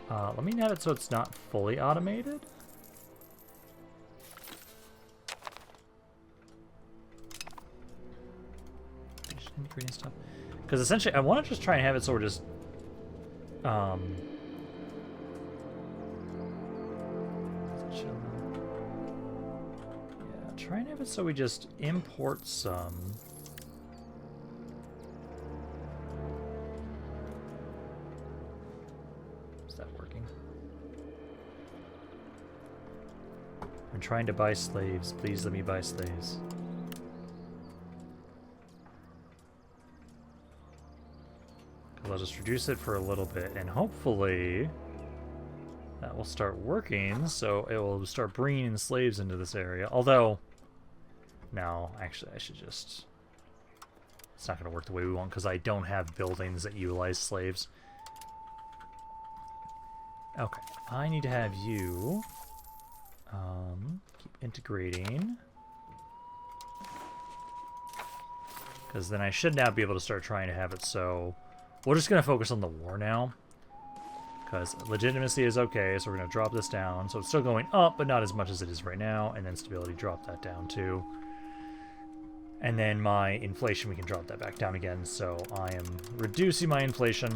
not... let me have it so it's not fully automated. Integrating stuff. Because essentially, I want to just try and have it so we're just... Yeah, try and have it so we just import some... Is that working? I'm trying to buy slaves. Please let me buy slaves. I'll just reduce it for a little bit, and hopefully that will start working, so it will start bringing in slaves into this area. Although, no, actually I should just... It's not going to work the way we want, because I don't have buildings that utilize slaves. Okay, I need to have you keep integrating. Because then I should now be able to start trying to have it so... We're just going to focus on the war now. Because legitimacy is okay, so we're going to drop this down. So it's still going up, but not as much as it is right now. And then stability, drop that down too. And then my inflation, we can drop that back down again. So I am reducing my inflation.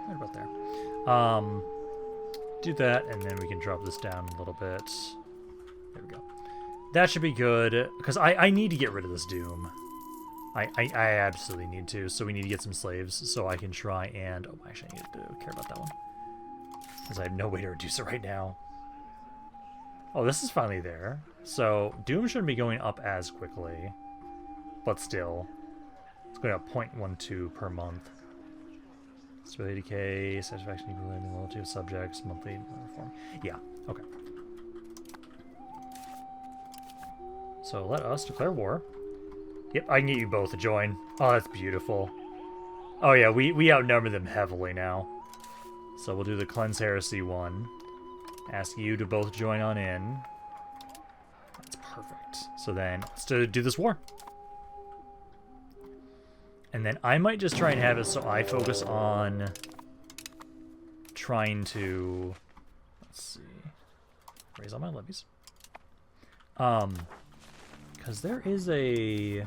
Right about there. Do that, and then we can drop this down a little bit. There we go. That should be good, because I need to get rid of this doom. I absolutely need to, so we need to get some slaves so I can try and... Oh, actually, I need to care about that one. Because I have no way to reduce it right now. Oh, this is finally there. So, doom shouldn't be going up as quickly. But still. It's going up 0.12 per month. Stability decay, satisfaction equilibrium, loyalty of subjects, monthly reform. Yeah, okay. So let us declare war. Yep, I can get you both to join. Oh, that's beautiful. Oh yeah, we outnumber them heavily now. So we'll do the Cleanse Heresy one. Ask you to both join on in. That's perfect. So then, let's do this war. And then I might just try and have it so I focus on trying to... Let's see. Raise all my levies. Because there is a...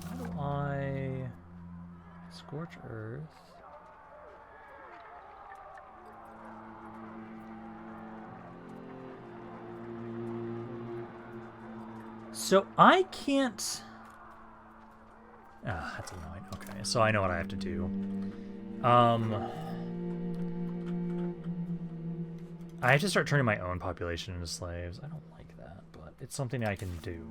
How do I... Scorch Earth? So I can't... Ah, that's annoying. Okay, so I know what I have to do. I have to start turning my own population into slaves. I don't like that, but it's something I can do.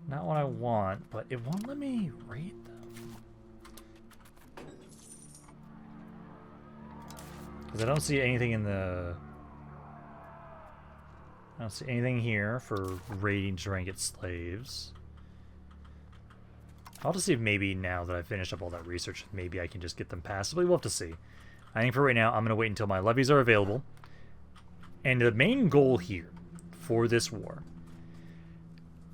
Not what I want, but it won't let me rate them. Because I don't see anything in the... I don't see anything here for raiding to try and get slaves. I'll just see if maybe now that I've finished up all that research, maybe I can just get them passively. We'll have to see. I think for right now, I'm going to wait until my levies are available. And the main goal here for this war,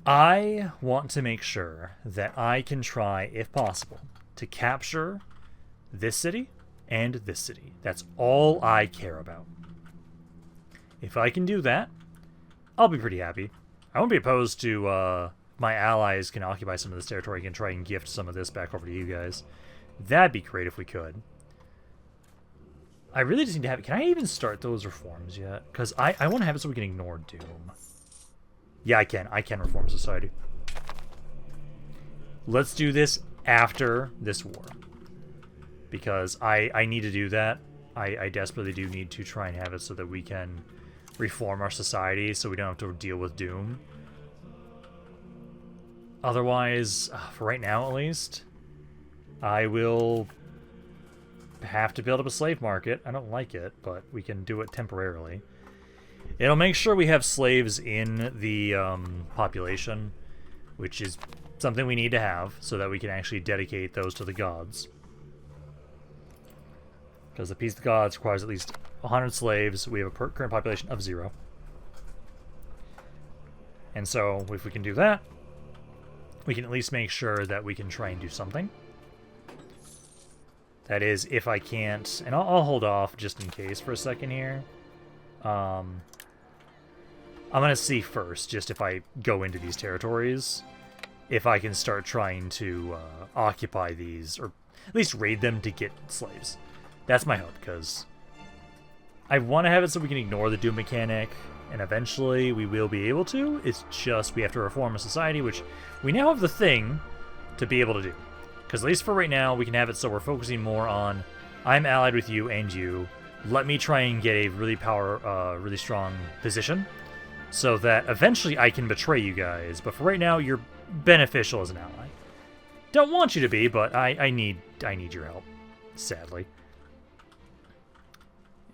I want to make sure that I can try, if possible, to capture this city and this city. That's all I care about. If I can do that, I'll be pretty happy. I won't be opposed to my allies can occupy some of this territory and try and gift some of this back over to you guys. That'd be great if we could. I really just need to have it. Can I even start those reforms yet? Because I want to have it so we can ignore Doom. Yeah, I can. I can reform society. Let's do this after this war. Because I need to do that. I desperately do need to try and have it so that we can reform our society so we don't have to deal with Doom. Otherwise, for right now at least, I will have to build up a slave market. I don't like it, but we can do it temporarily. It'll make sure we have slaves in the population, which is something we need to have so that we can actually dedicate those to the gods. Because the Peace of the Gods requires at least 100 slaves. We have a current population of 0. And so, if we can do that, we can at least make sure that we can try and do something. That is, if I can't... And I'll hold off just in case for a second here. I'm going to see first, just if I go into these territories, if I can start trying to occupy these, or at least raid them to get slaves. That's my hope, because I want to have it so we can ignore the doom mechanic, and eventually we will be able to. It's just we have to reform a society, which we now have the thing to be able to do. Because at least for right now, we can have it so we're focusing more on, I'm allied with you and you. Let me try and get a really strong position, so that eventually I can betray you guys. But for right now, you're beneficial as an ally. Don't want you to be, but I need your help, sadly.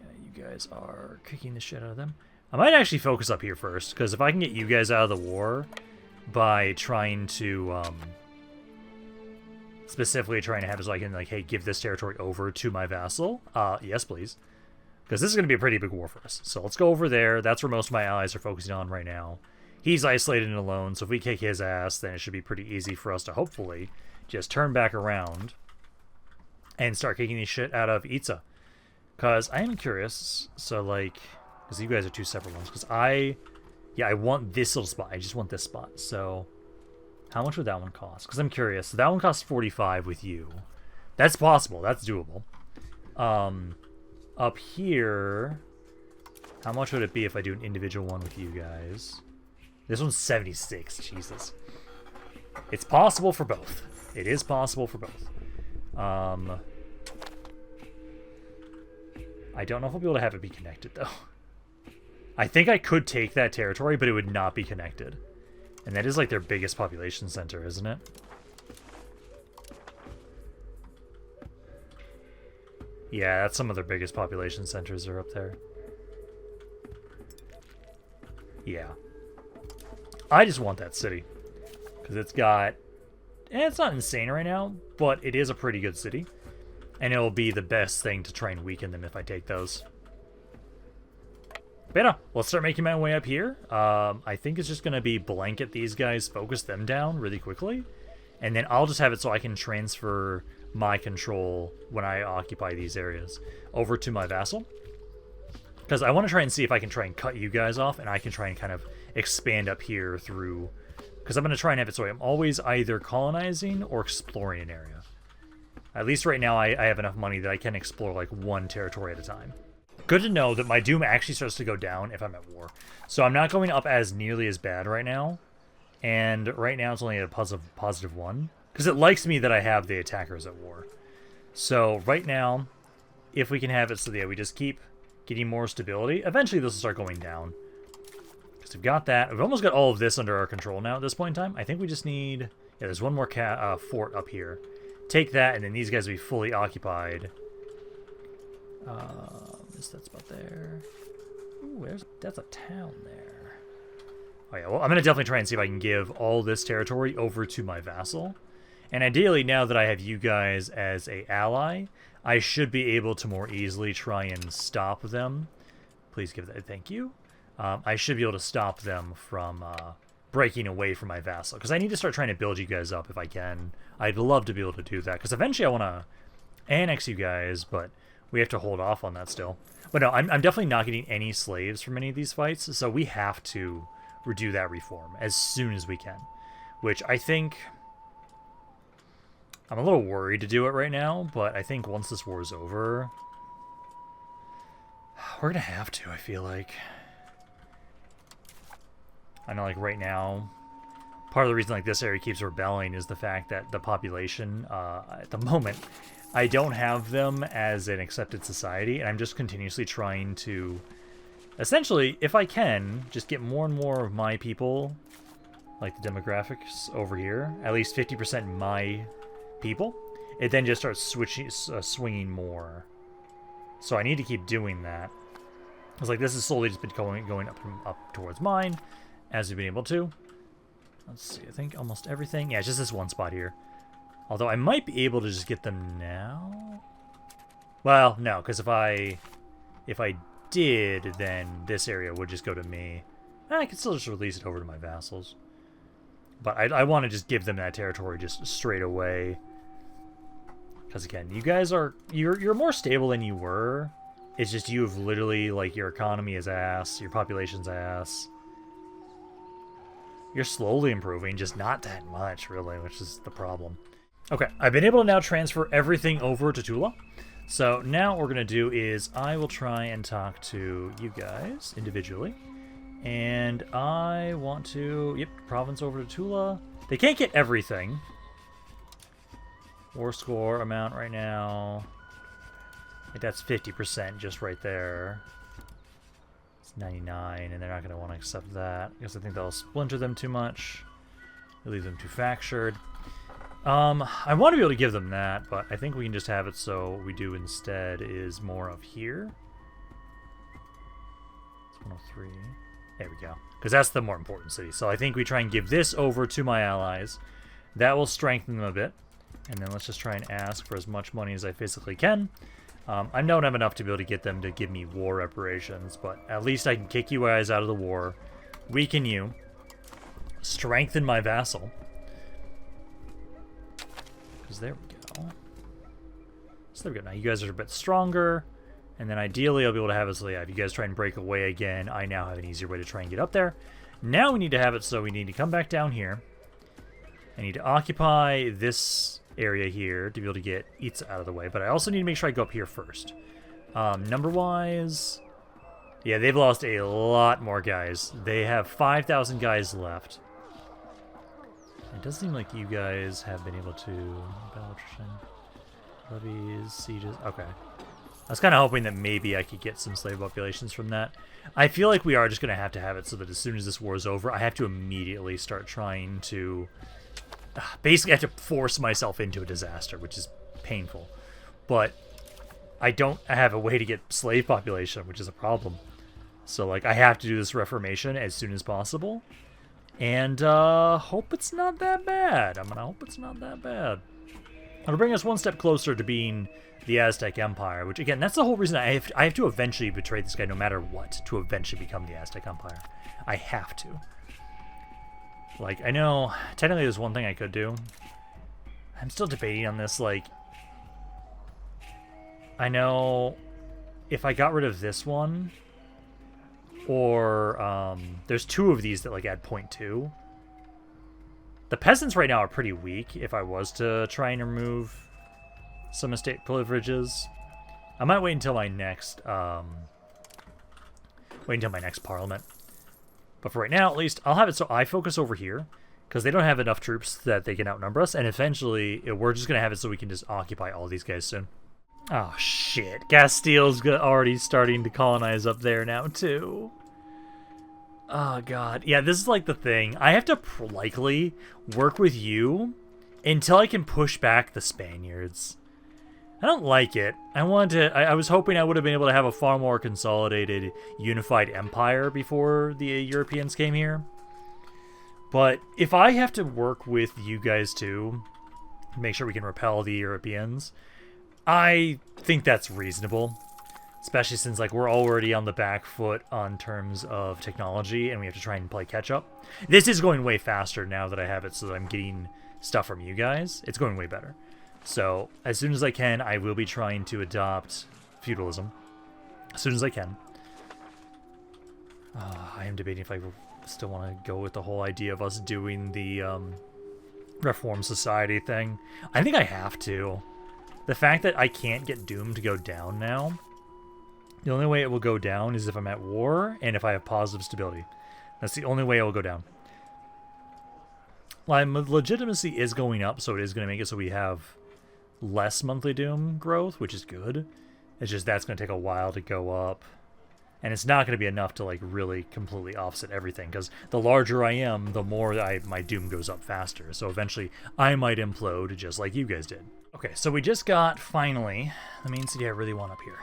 Yeah, you guys are kicking the shit out of them. I might actually focus up here first, because if I can get you guys out of the war by trying to... specifically trying to have it so I can, like, hey, give this territory over to my vassal. Yes, please. Because this is going to be a pretty big war for us. So let's go over there. That's where most of my allies are focusing on right now. He's isolated and alone, so if we kick his ass, then it should be pretty easy for us to hopefully just turn back around and start kicking the shit out of Itza. Because I am curious, so, like, because you guys are two separate ones. Because I want this little spot. I just want this spot, so... How much would that one cost? Because I'm curious. So that one costs 45 with you. That's possible. That's doable. Up here, how much would it be if I do an individual one with you guys? This one's 76. Jesus. It's possible for both. It is possible for both. I don't know if I'll be able to have it be connected, though. I think I could take that territory, but it would not be connected. And that is, like, their biggest population center, isn't it? Yeah, that's some of their biggest population centers are up there. Yeah. I just want that city. Because it's got... it's not insane right now, but it is a pretty good city. And it'll be the best thing to try and weaken them if I take those. But yeah, let's start making my way up here. I think it's just going to be blanket these guys, focus them down really quickly. And then I'll just have it so I can transfer my control when I occupy these areas over to my vassal. Because I want to try and see if I can try and cut you guys off, and I can try and kind of expand up here through... Because I'm going to try and have it so I'm always either colonizing or exploring an area. At least right now I have enough money that I can explore like one territory at a time. Good to know that my doom actually starts to go down if I'm at war. So I'm not going up as nearly as bad right now. And right now it's only at a positive 1. Because it likes me that I have the attackers at war. So right now, if we can have it so that we just keep getting more stability, eventually this will start going down. Because we've got that. We've almost got all of this under our control now at this point in time. I think we just need... Yeah, there's one more fort up here. Take that, and then these guys will be fully occupied. Is that spot there? Ooh, that's a town there. Oh yeah, well, I'm going to definitely try and see if I can give all this territory over to my vassal. And ideally, now that I have you guys as an ally, I should be able to more easily try and stop them. Please give that a thank you. I should be able to stop them from breaking away from my vassal. Because I need to start trying to build you guys up if I can. I'd love to be able to do that. Because eventually I want to annex you guys, but we have to hold off on that still. But no, I'm definitely not getting any slaves from any of these fights. So we have to do that reform as soon as we can. Which I think... I'm a little worried to do it right now, but I think once this war is over, we're going to have to, I feel like. I know, like, right now, part of the reason, like, this area keeps rebelling is the fact that the population, at the moment, I don't have them as an accepted society, and I'm just continuously trying to, essentially, if I can, just get more and more of my people, like the demographics over here, at least 50% my people, it then just starts swinging more. So I need to keep doing that. It's like this has slowly just been going up towards mine as we've been able to. Let's see, I think almost everything. Yeah, it's just this one spot here. Although I might be able to just get them now. Well, no, because if I did, then this area would just go to me. I could still just release it over to my vassals. But I want to just give them that territory just straight away. Because again, you guys are you're more stable than you were. It's just you've literally, like, your economy is ass, your population's ass. You're slowly improving, just not that much, really, which is the problem. Okay, I've been able to now transfer everything over to Tula. So now what we're going to do is I will try and talk to you guys individually. And I want to, yep, province over to Tula. They can't get everything. War score amount right now. Like that's 50% just right there. It's 99, and they're not going to want to accept that because I think they'll splinter them too much. They'll leave them too fractured. I want to be able to give them that, but I think we can just have it so what we do instead is more of here. It's 103. There we go. Because that's the more important city. So I think we try and give this over to my allies. That will strengthen them a bit. And then let's just try and ask for as much money as I physically can. I don't have enough to be able to get them to give me war reparations, but at least I can kick you guys out of the war, weaken you, strengthen my vassal. Because there we go. So there we go. Now you guys are a bit stronger, and then ideally I'll be able to have it so, yeah, if you guys try and break away again, I now have an easier way to try and get up there. Now we need to have it so we need to come back down here. I need to occupy this area here to be able to get Itza out of the way, but I also need to make sure I go up here first. Number-wise, yeah, they've lost a lot more guys. They have 5,000 guys left. It does seem like you guys have been able to battle attrition, levies, sieges. Okay, I was kind of hoping that maybe I could get some slave populations from that. I feel like we are just going to have it so that as soon as this war is over, I have to immediately start trying to basically I have to force myself into a disaster, which is painful. But I don't have a way to get slave population, which is a problem. So, like, I have to do this reformation as soon as possible. And hope it's not that bad. I'm going to hope it's not that bad. It'll bring us one step closer to being the Aztec Empire, which, again, that's the whole reason I have to eventually betray this guy no matter what to eventually become the Aztec Empire. I have to. Like, I know, technically there's one thing I could do. I'm still debating on this, like, I know if I got rid of this one, or, there's two of these that, like, add 0.2. The peasants right now are pretty weak if I was to try and remove some estate privileges. I might wait until my next, parliament. But for right now, at least, I'll have it so I focus over here, because they don't have enough troops that they can outnumber us, and eventually, we're just going to have it so we can just occupy all these guys soon. Oh, shit. Castile's already starting to colonize up there now, too. Oh, God. Yeah, this is like the thing. I have to likely work with you until I can push back the Spaniards. I don't like it. I was hoping I would have been able to have a far more consolidated, unified empire before the Europeans came here. But if I have to work with you guys too, make sure we can repel the Europeans, I think that's reasonable. Especially since, like, we're already on the back foot on terms of technology, and we have to try and play catch-up. This is going way faster now that I have it so that I'm getting stuff from you guys. It's going way better. So, as soon as I can, I will be trying to adopt feudalism. As soon as I can. I am debating if I still want to go with the whole idea of us doing the Reform Society thing. I think I have to. The fact that I can't get Doom to go down now, the only way it will go down is if I'm at war and if I have positive stability. That's the only way it will go down. My legitimacy is going up, so it is going to make it so we have less monthly Doom growth, which is good. It's just that's going to take a while to go up. And it's not going to be enough to, like, really completely offset everything, because the larger I am, the more my Doom goes up faster. So eventually, I might implode just like you guys did. Okay, so we just got, finally, the main city I really want up here.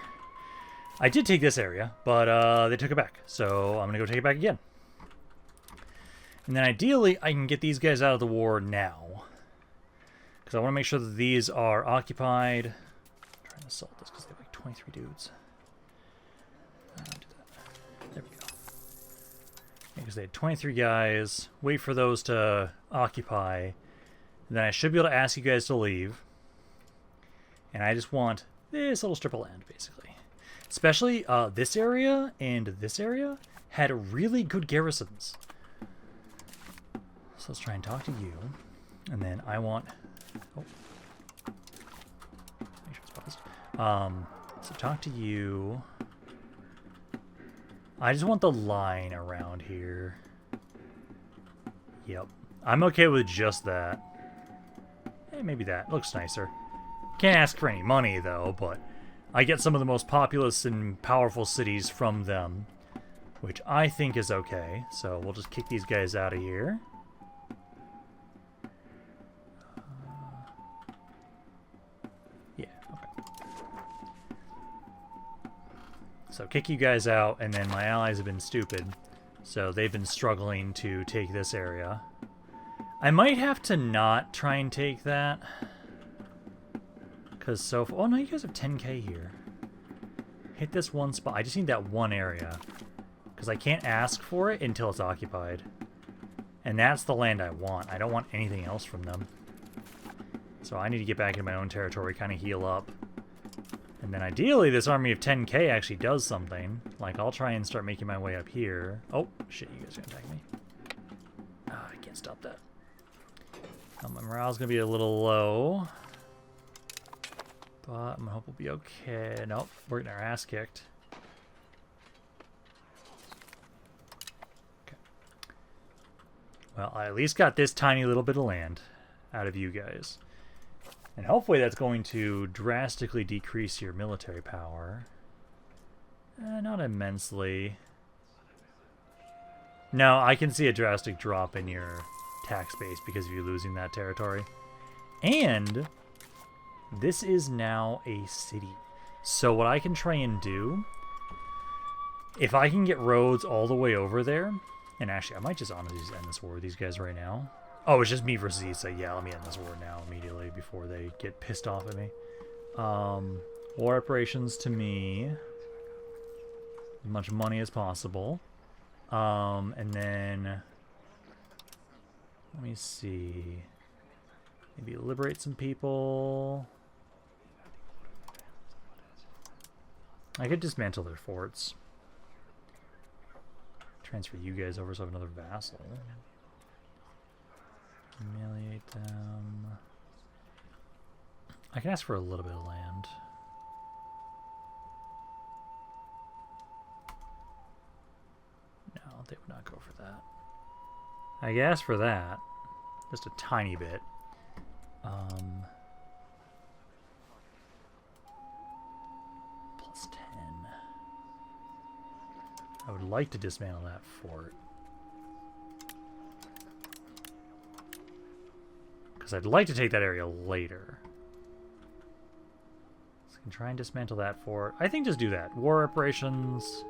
I did take this area, but they took it back. So I'm going to go take it back again. And then ideally, I can get these guys out of the war now. Because I want to make sure that these are occupied. I'm trying to assault this because they have like 23 dudes. Do that. There we go. Because they had 23 guys. Wait for those to occupy. And then I should be able to ask you guys to leave. And I just want this little strip of land, basically. Especially this area and this area had really good garrisons. So let's try and talk to you. And then I want... Oh. Make sure it's paused. So talk to you. I just want the line around here. Yep. I'm okay with just that. Hey, maybe that. Looks nicer. Can't ask for any money, though, but I get some of the most populous and powerful cities from them, which I think is okay. So we'll just kick these guys out of here. Yeah, okay. So kick you guys out, and then my allies have been stupid. So they've been struggling to take this area. I might have to not try and take that. Because so... Oh, no, you guys have 10k here. Hit this one spot. I just need that one area. Because I can't ask for it until it's occupied. And that's the land I want. I don't want anything else from them. So I need to get back into my own territory, kind of heal up. And then ideally, this army of 10k actually does something. Like, I'll try and start making my way up here. Oh, shit, you guys are gonna attack me. Ah, I can't stop that. My morale's gonna be a little low. But I'm gonna hope we'll be okay. Nope, we're getting our ass kicked. Okay. Well, I at least got this tiny little bit of land out of you guys. And hopefully that's going to drastically decrease your military power. Not immensely. No, I can see a drastic drop in your tax base because of you losing that territory. And this is now a city. So what I can try and do, if I can get roads all the way over there, and actually I might just honestly just end this war with these guys right now. Oh, it's just me versus these, so yeah, let me end this war now immediately before they get pissed off at me. War reparations to me. As much money as possible. And then let me see. Maybe liberate some people. I could dismantle their forts. Transfer you guys over so I have another vassal. Humiliate them. I can ask for a little bit of land. No, they would not go for that. I can ask for that. Just a tiny bit. Plus 10. I would like to dismantle that fort. Because I'd like to take that area later. So I can try and dismantle that fort. I think just do that. War reparations.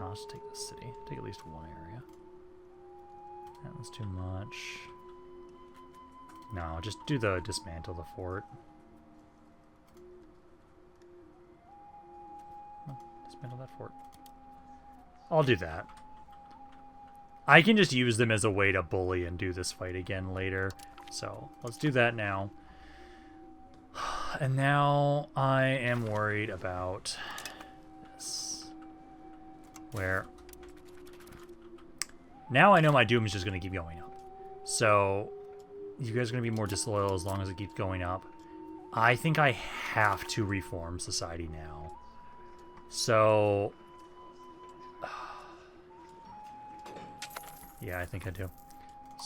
No, I'll just take this city. Take at least one area. That one's too much. No, just do the dismantle the fort. Dismantle that fort. I'll do that. I can just use them as a way to bully and do this fight again later. So let's do that now. And now I am worried about this. Where now I know my doom is just going to keep going up. So you guys are going to be more disloyal as long as it keeps going up. I think I have to reform society now. So yeah, I think I do.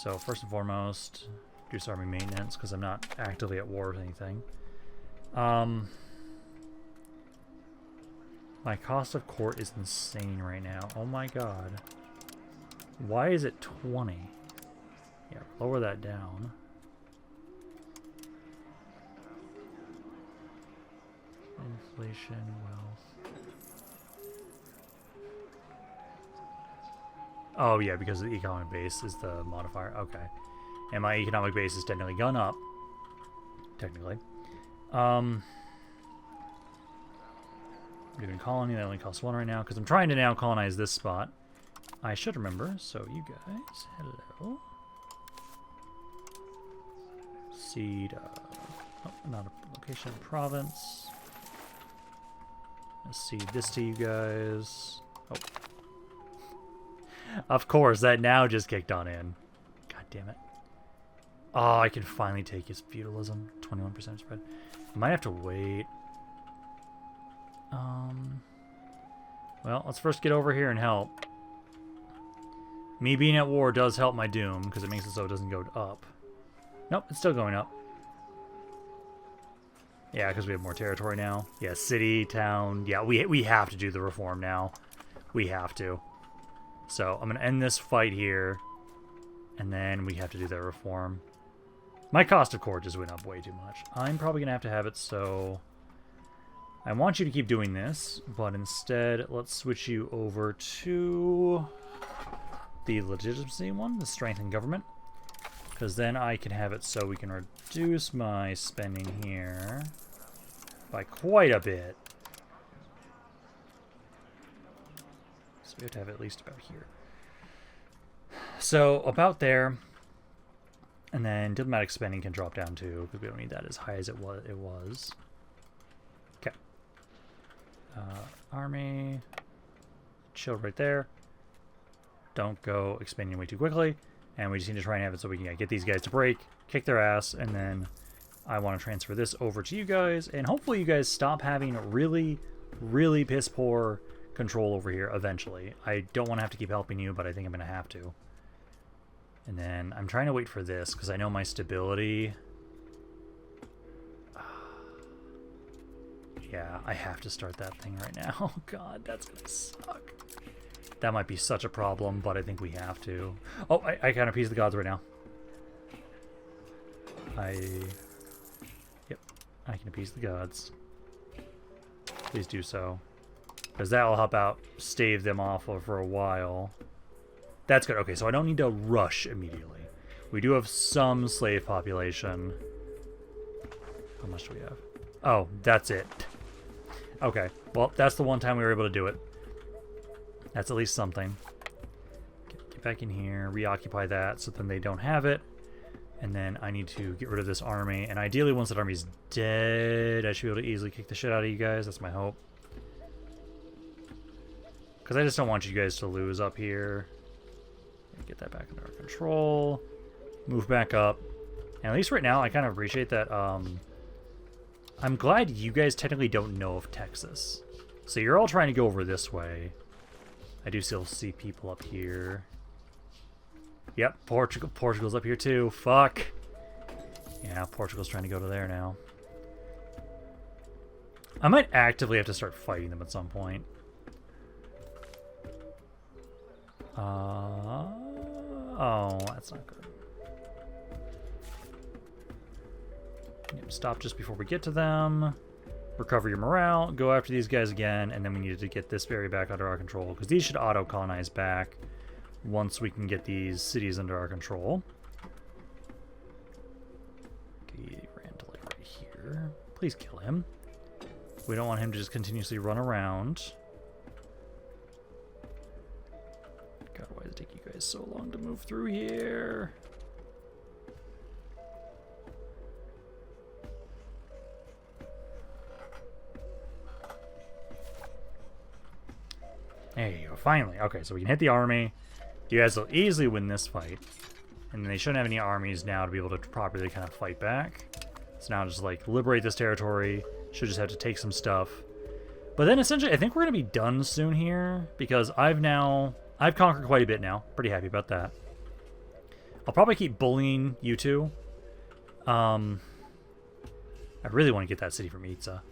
So first and foremost, reduce army maintenance because I'm not actively at war with anything. My cost of court is insane right now. Oh my god. Why is it 20? Yeah, lower that down. Inflation, wealth. Oh yeah, because the economic base is the modifier. Okay. And my economic base is technically gone up. Technically. Even colony, that only costs 1 right now, because I'm trying to now colonize this spot. I should remember, so you guys, hello. Seed Oh, not a location, province. Let's see this to you guys. Oh. Of course, that now just kicked on in. God damn it. Oh, I can finally take his feudalism. 21% spread. I might have to wait. Well, let's first get over here and help. Me being at war does help my doom, because it makes it so it doesn't go up. Nope, it's still going up. Yeah, because we have more territory now. Yeah, city, town. Yeah, we have to do the reform now. We have to. So, I'm going to end this fight here. And then we have to do that reform. My cost of court just went up way too much. I'm probably going to have it so... I want you to keep doing this, but instead, let's switch you over to the legitimacy one, the strength in government. Because then I can have it so we can reduce my spending here by quite a bit. So we have to have it at least about here. So about there. And then diplomatic spending can drop down too, because we don't need that as high as it was. Okay. Army. Chill right there. Don't go expanding way too quickly. And we just need to try and have it so we can get these guys to break, kick their ass, and then I want to transfer this over to you guys. And hopefully you guys stop having really, really piss poor control over here eventually. I don't want to have to keep helping you, but I think I'm going to have to. And then I'm trying to wait for this because I know my stability. Yeah, I have to start that thing right now. Oh god, that's gonna suck. That might be such a problem, but I think we have to. Oh, I can appease the gods right now. Yep, I can appease the gods. Please do so. Because that will help out stave them off for a while. That's good. Okay, so I don't need to rush immediately. We do have some slave population. How much do we have? Oh, that's it. Okay, well, that's the one time we were able to do it. That's at least something. Get back in here, reoccupy that so then they don't have it. And then I need to get rid of this army. And ideally, once that army's dead, I should be able to easily kick the shit out of you guys. That's my hope. Because I just don't want you guys to lose up here. Get that back under our control. Move back up. And at least right now, I kind of appreciate that. I'm glad you guys technically don't know of Texas. So you're all trying to go over this way. I do still see people up here. Yep, Portugal's up here too. Fuck. Yeah, Portugal's trying to go to there now. I might actively have to start fighting them at some point. Oh, that's not good. Yep, stop just before we get to them. Recover your morale. Go after these guys again. And then we needed to get this area back under our control. Because these should auto-colonize back once we can get these cities under our control. Okay, he ran to like right here. Please kill him. We don't want him to just continuously run around. God, why does it take you guys so long to move through here? There you go, finally. Okay, so we can hit the army. You guys will easily win this fight. And they shouldn't have any armies now to be able to properly kind of fight back. So now just like liberate this territory. Should just have to take some stuff. But then essentially I think we're going to be done soon here. Because I've conquered quite a bit now. Pretty happy about that. I'll probably keep bullying you two. I really want to get that city from Itza.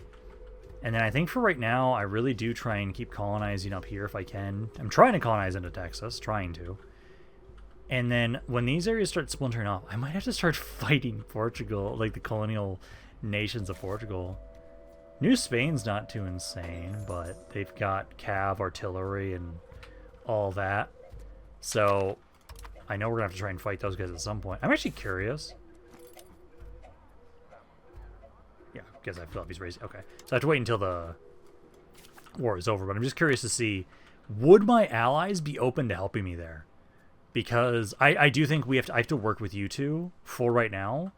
And then I think for right now, I really do try and keep colonizing up here if I can. I'm trying to colonize into Texas, trying to. And then when these areas start splintering off, I might have to start fighting Portugal, like the colonial nations of Portugal. New Spain's not too insane, but they've got cav, artillery, and all that. So I know we're going to have to try and fight those guys at some point. I'm actually curious. Yeah, because I feel like he's raising. Okay, so I have to wait until the war is over. But I'm just curious to see, would my allies be open to helping me there? Because I do think I have to work with you two for right now.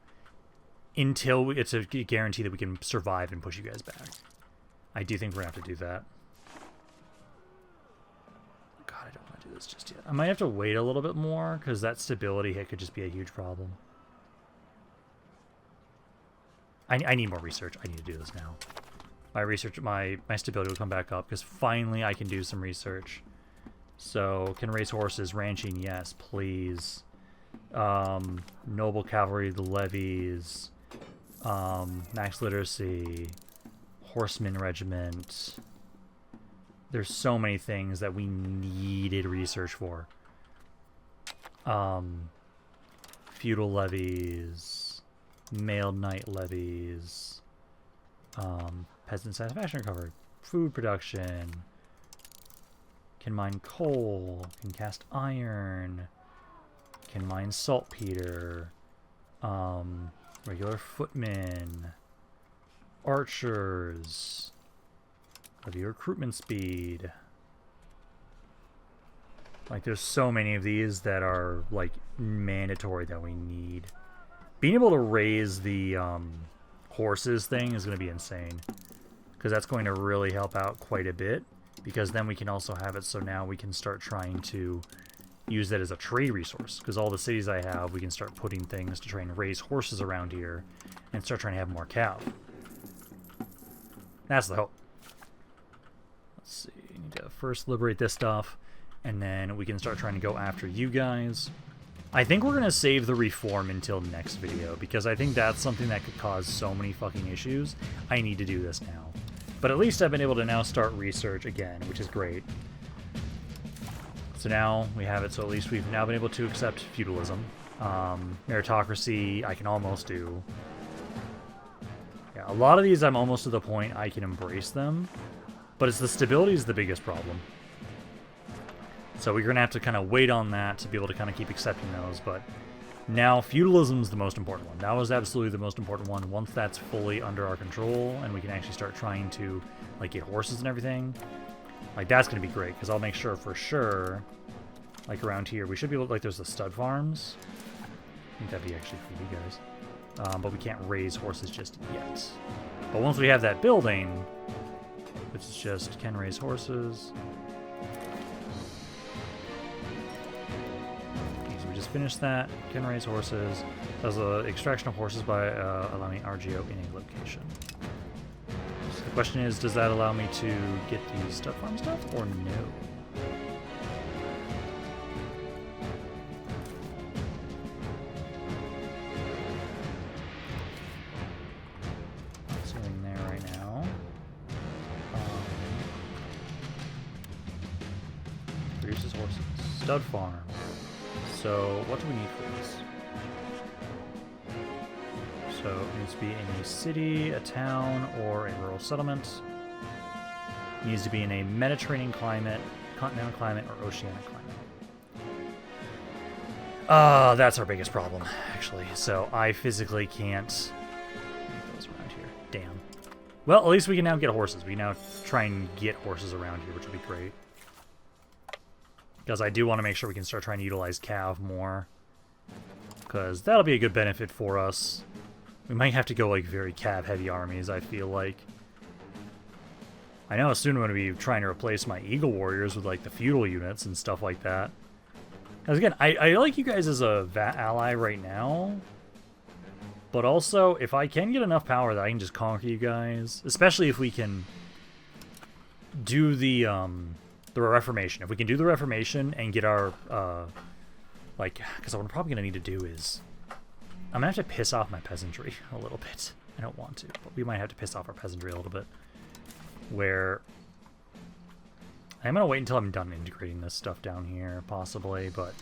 until it's a guarantee that we can survive and push you guys back. I do think we're going to have to do that. God, I don't want to do this just yet. I might have to wait a little bit more, because that stability hit could just be a huge problem. I need more research. I need to do this now. My research, my stability will come back up, because finally I can do some research. So, can raise horses, ranching, yes, please. Noble cavalry, the levies, max literacy, horseman regiment. There's so many things that we needed research for. Feudal levies, mailed knight levies, peasant satisfaction recovery, food production, can mine coal, can cast iron, can mine saltpeter, regular footmen, archers, levy recruitment speed. Like, there's so many of these that are, like, mandatory that we need. Being able to raise the horses thing is going to be insane, because that's going to really help out quite a bit, because then we can also have it so now we can start trying to use that as a trade resource, because all the cities I have, we can start putting things to try and raise horses around here and start trying to have more cav. That's the hope. Let's see, I need to first liberate this stuff, and then we can start trying to go after you guys. I think we're going to save the reform until next video, because I think that's something that could cause so many fucking issues. I need to do this now. But at least I've been able to now start research again, which is great. So now we have it, so at least we've now been able to accept feudalism. Meritocracy, I can almost do. Yeah, a lot of these I'm almost to the point I can embrace them, but it's the stability is the biggest problem. So we're going to have to kind of wait on that to be able to kind of keep accepting those, but now feudalism is the most important one. That was absolutely the most important one. Once that's fully under our control and we can actually start trying to, like, get horses and everything, like, that's going to be great, because I'll make sure for sure, like, around here, we should be able to, like, there's the stud farms. I think that'd be actually for you guys. But we can't raise horses just yet. But once we have that building, which is just can raise horses. Okay, so we just finished that. Can raise horses. Does the extraction of horses by allowing RGO in a location. So the question is, does that allow me to get the stud farm stuff or no? Stud farm. So what do we need for this? So it needs to be in a city, a town, or a rural settlement. It needs to be in a Mediterranean climate, continental climate, or oceanic climate. That's our biggest problem, actually. So I physically can't get those around here. Damn. Well, at least we can now get horses. We can now try and get horses around here, which would be great. Because I do want to make sure we can start trying to utilize cav more. Because that'll be a good benefit for us. We might have to go, like, very cav-heavy armies, I feel like. I know soon I'm going to be trying to replace my Eagle Warriors with, like, the feudal units and stuff like that. Because, again, I like you guys as a ally right now. But also, if I can get enough power that I can just conquer you guys, especially if we can do the Reformation. If we can do the Reformation and get our, like, because what I'm probably going to need to do is, I'm going to have to piss off my peasantry a little bit. I don't want to, but we might have to piss off our peasantry a little bit. Where, I'm going to wait until I'm done integrating this stuff down here, possibly, but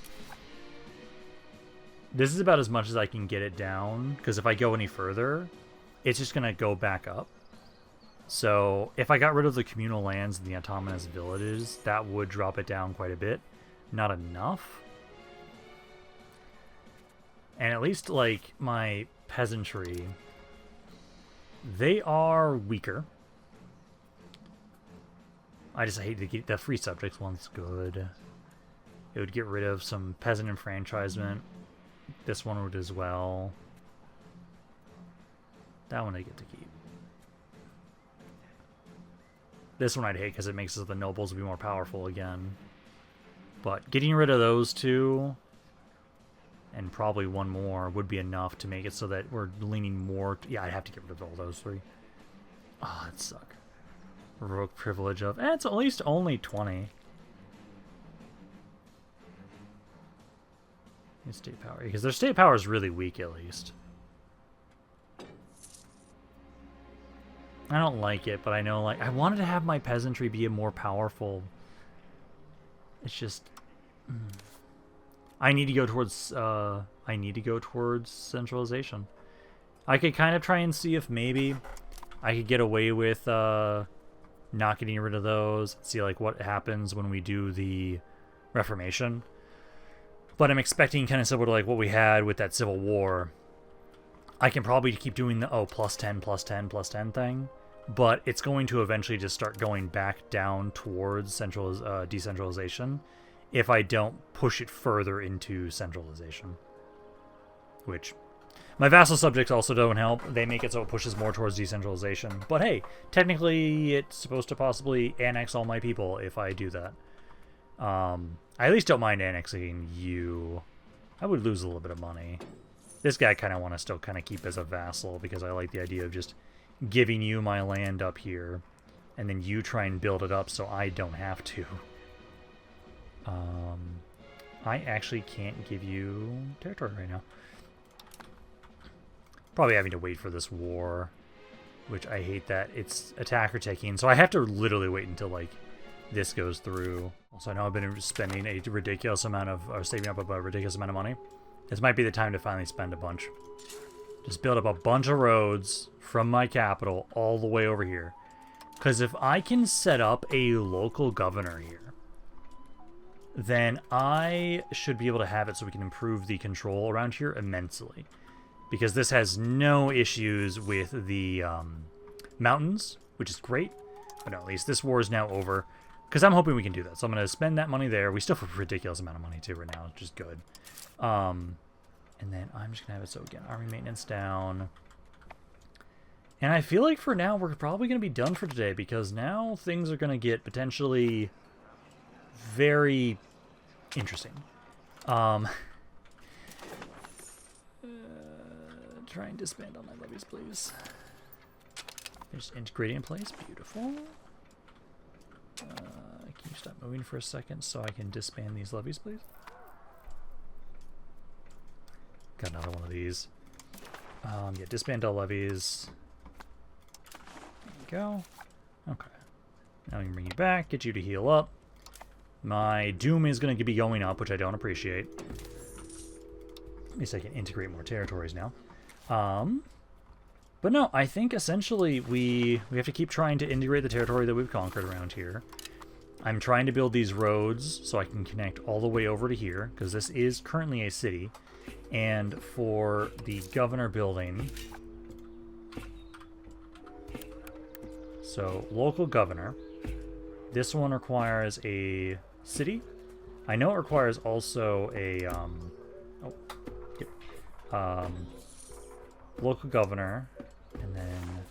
this is about as much as I can get it down, because if I go any further, it's just going to go back up. So, if I got rid of the communal lands and the autonomous villages, that would drop it down quite a bit. Not enough. And at least, like, my peasantry, they are weaker. I just hate to get the free subjects one's good. It would get rid of some peasant enfranchisement. This one would as well. That one I get to keep. This one I'd hate because it makes the nobles be more powerful again. But getting rid of those two, and probably one more, would be enough to make it so that we're leaning more... Yeah, I'd have to get rid of all those three. Oh, that'd suck. Revoke privilege of... it's at least only 20. State power. Because their state power is really weak, at least. I don't like it, but I know, like, I wanted to have my peasantry be more powerful. It's just... I need to go towards centralization. I could kind of try and see if maybe I could get away with not getting rid of those. See, like, what happens when we do the Reformation. But I'm expecting kind of similar to, like, what we had with that Civil War. I can probably keep doing the, plus 10, plus 10, plus 10 thing. But it's going to eventually just start going back down towards decentralization if I don't push it further into centralization. Which, my vassal subjects also don't help. They make it so it pushes more towards decentralization. But hey, technically it's supposed to possibly annex all my people if I do that. I at least don't mind annexing you. I would lose a little bit of money. This guy I kind of want to still kind of keep as a vassal because I like the idea of just giving you my land up here and then you try and build it up so I don't have to. I actually can't give you territory right now. Probably having to wait for this war, which I hate that it's attacker taking. So I have to literally wait until, like, this goes through. Also, I know I've been spending a ridiculous amount of, or saving up a ridiculous amount of money. This might be the time to finally spend a bunch. Just build up a bunch of roads from my capital all the way over here. Because if I can set up a local governor here, then I should be able to have it so we can improve the control around here immensely. Because this has no issues with the mountains, which is great. But no, at least this war is now over. Because I'm hoping we can do that. So I'm going to spend that money there. We still have a ridiculous amount of money too right now, which is good. And then I'm just going to have it so, again, army maintenance down. And I feel like for now we're probably going to be done for today. Because now things are going to get potentially very interesting. Try and disband all my levies, please. Just integrating in place. Beautiful. Can you stop moving for a second so I can disband these levies, please? Got another one of these. Yeah, disband all levies. There you go. Okay. Now we can bring you back, get you to heal up. My doom is going to be going up, which I don't appreciate. At least I can integrate more territories now. But no, I think essentially we have to keep trying to integrate the territory that we've conquered around here. I'm trying to build these roads so I can connect all the way over to here, because this is currently a city. And for the governor building, so local governor, this one requires a city. I know it requires also a local governor, and then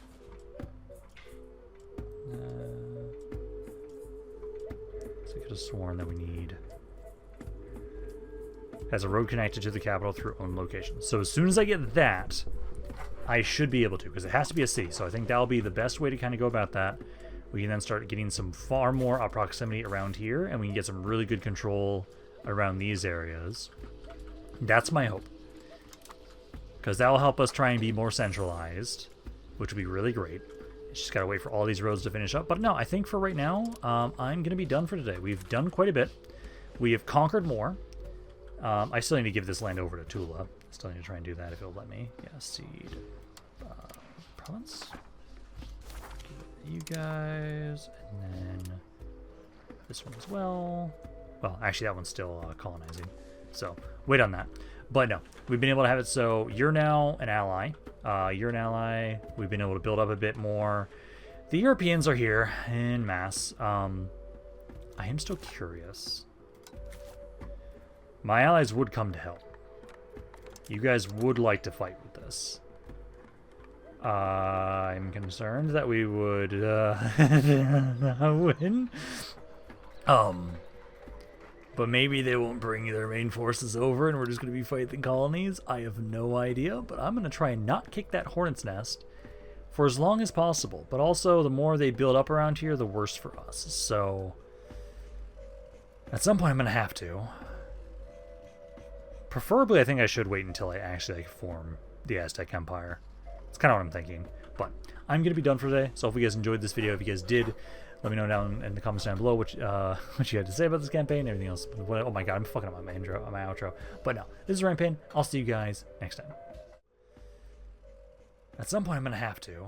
so I could have sworn that we need has a road connected to the capital through own location. So as soon as I get that, I should be able to, because it has to be a city. So I think that'll be the best way to kind of go about that. We can then start getting some far more proximity around here, and we can get some really good control around these areas. That's my hope. Because that will help us try and be more centralized, which would be really great. Just got to wait for all these roads to finish up. But no, I think for right now, I'm going to be done for today. We've done quite a bit. We have conquered more. I still need to give this land over to Tula. Still need to try and do that if it'll let me. Yeah, seed. Province. Give it to you guys. And then this one as well. Well, actually, that one's still colonizing. So, wait on that. But no, we've been able to have it so you're now an ally. You're an ally. We've been able to build up a bit more. The Europeans are here en masse. I am still curious. My allies would come to help. You guys would like to fight with this. I'm concerned that we would win. But maybe they won't bring their main forces over and we're just going to be fighting colonies. I have no idea, but I'm going to try and not kick that hornet's nest for as long as possible. But also, the more they build up around here, the worse for us. So, at some point I'm going to have to. Preferably, I think I should wait until I actually form the Aztec Empire. That's kind of what I'm thinking. But I'm going to be done for today. So if you guys enjoyed this video, if you guys did, let me know down in the comments down below what you had to say about this campaign and everything else. Oh my god, I'm fucking up my intro, my outro. But no, this is Rampaned. I'll see you guys next time. At some point I'm going to have to.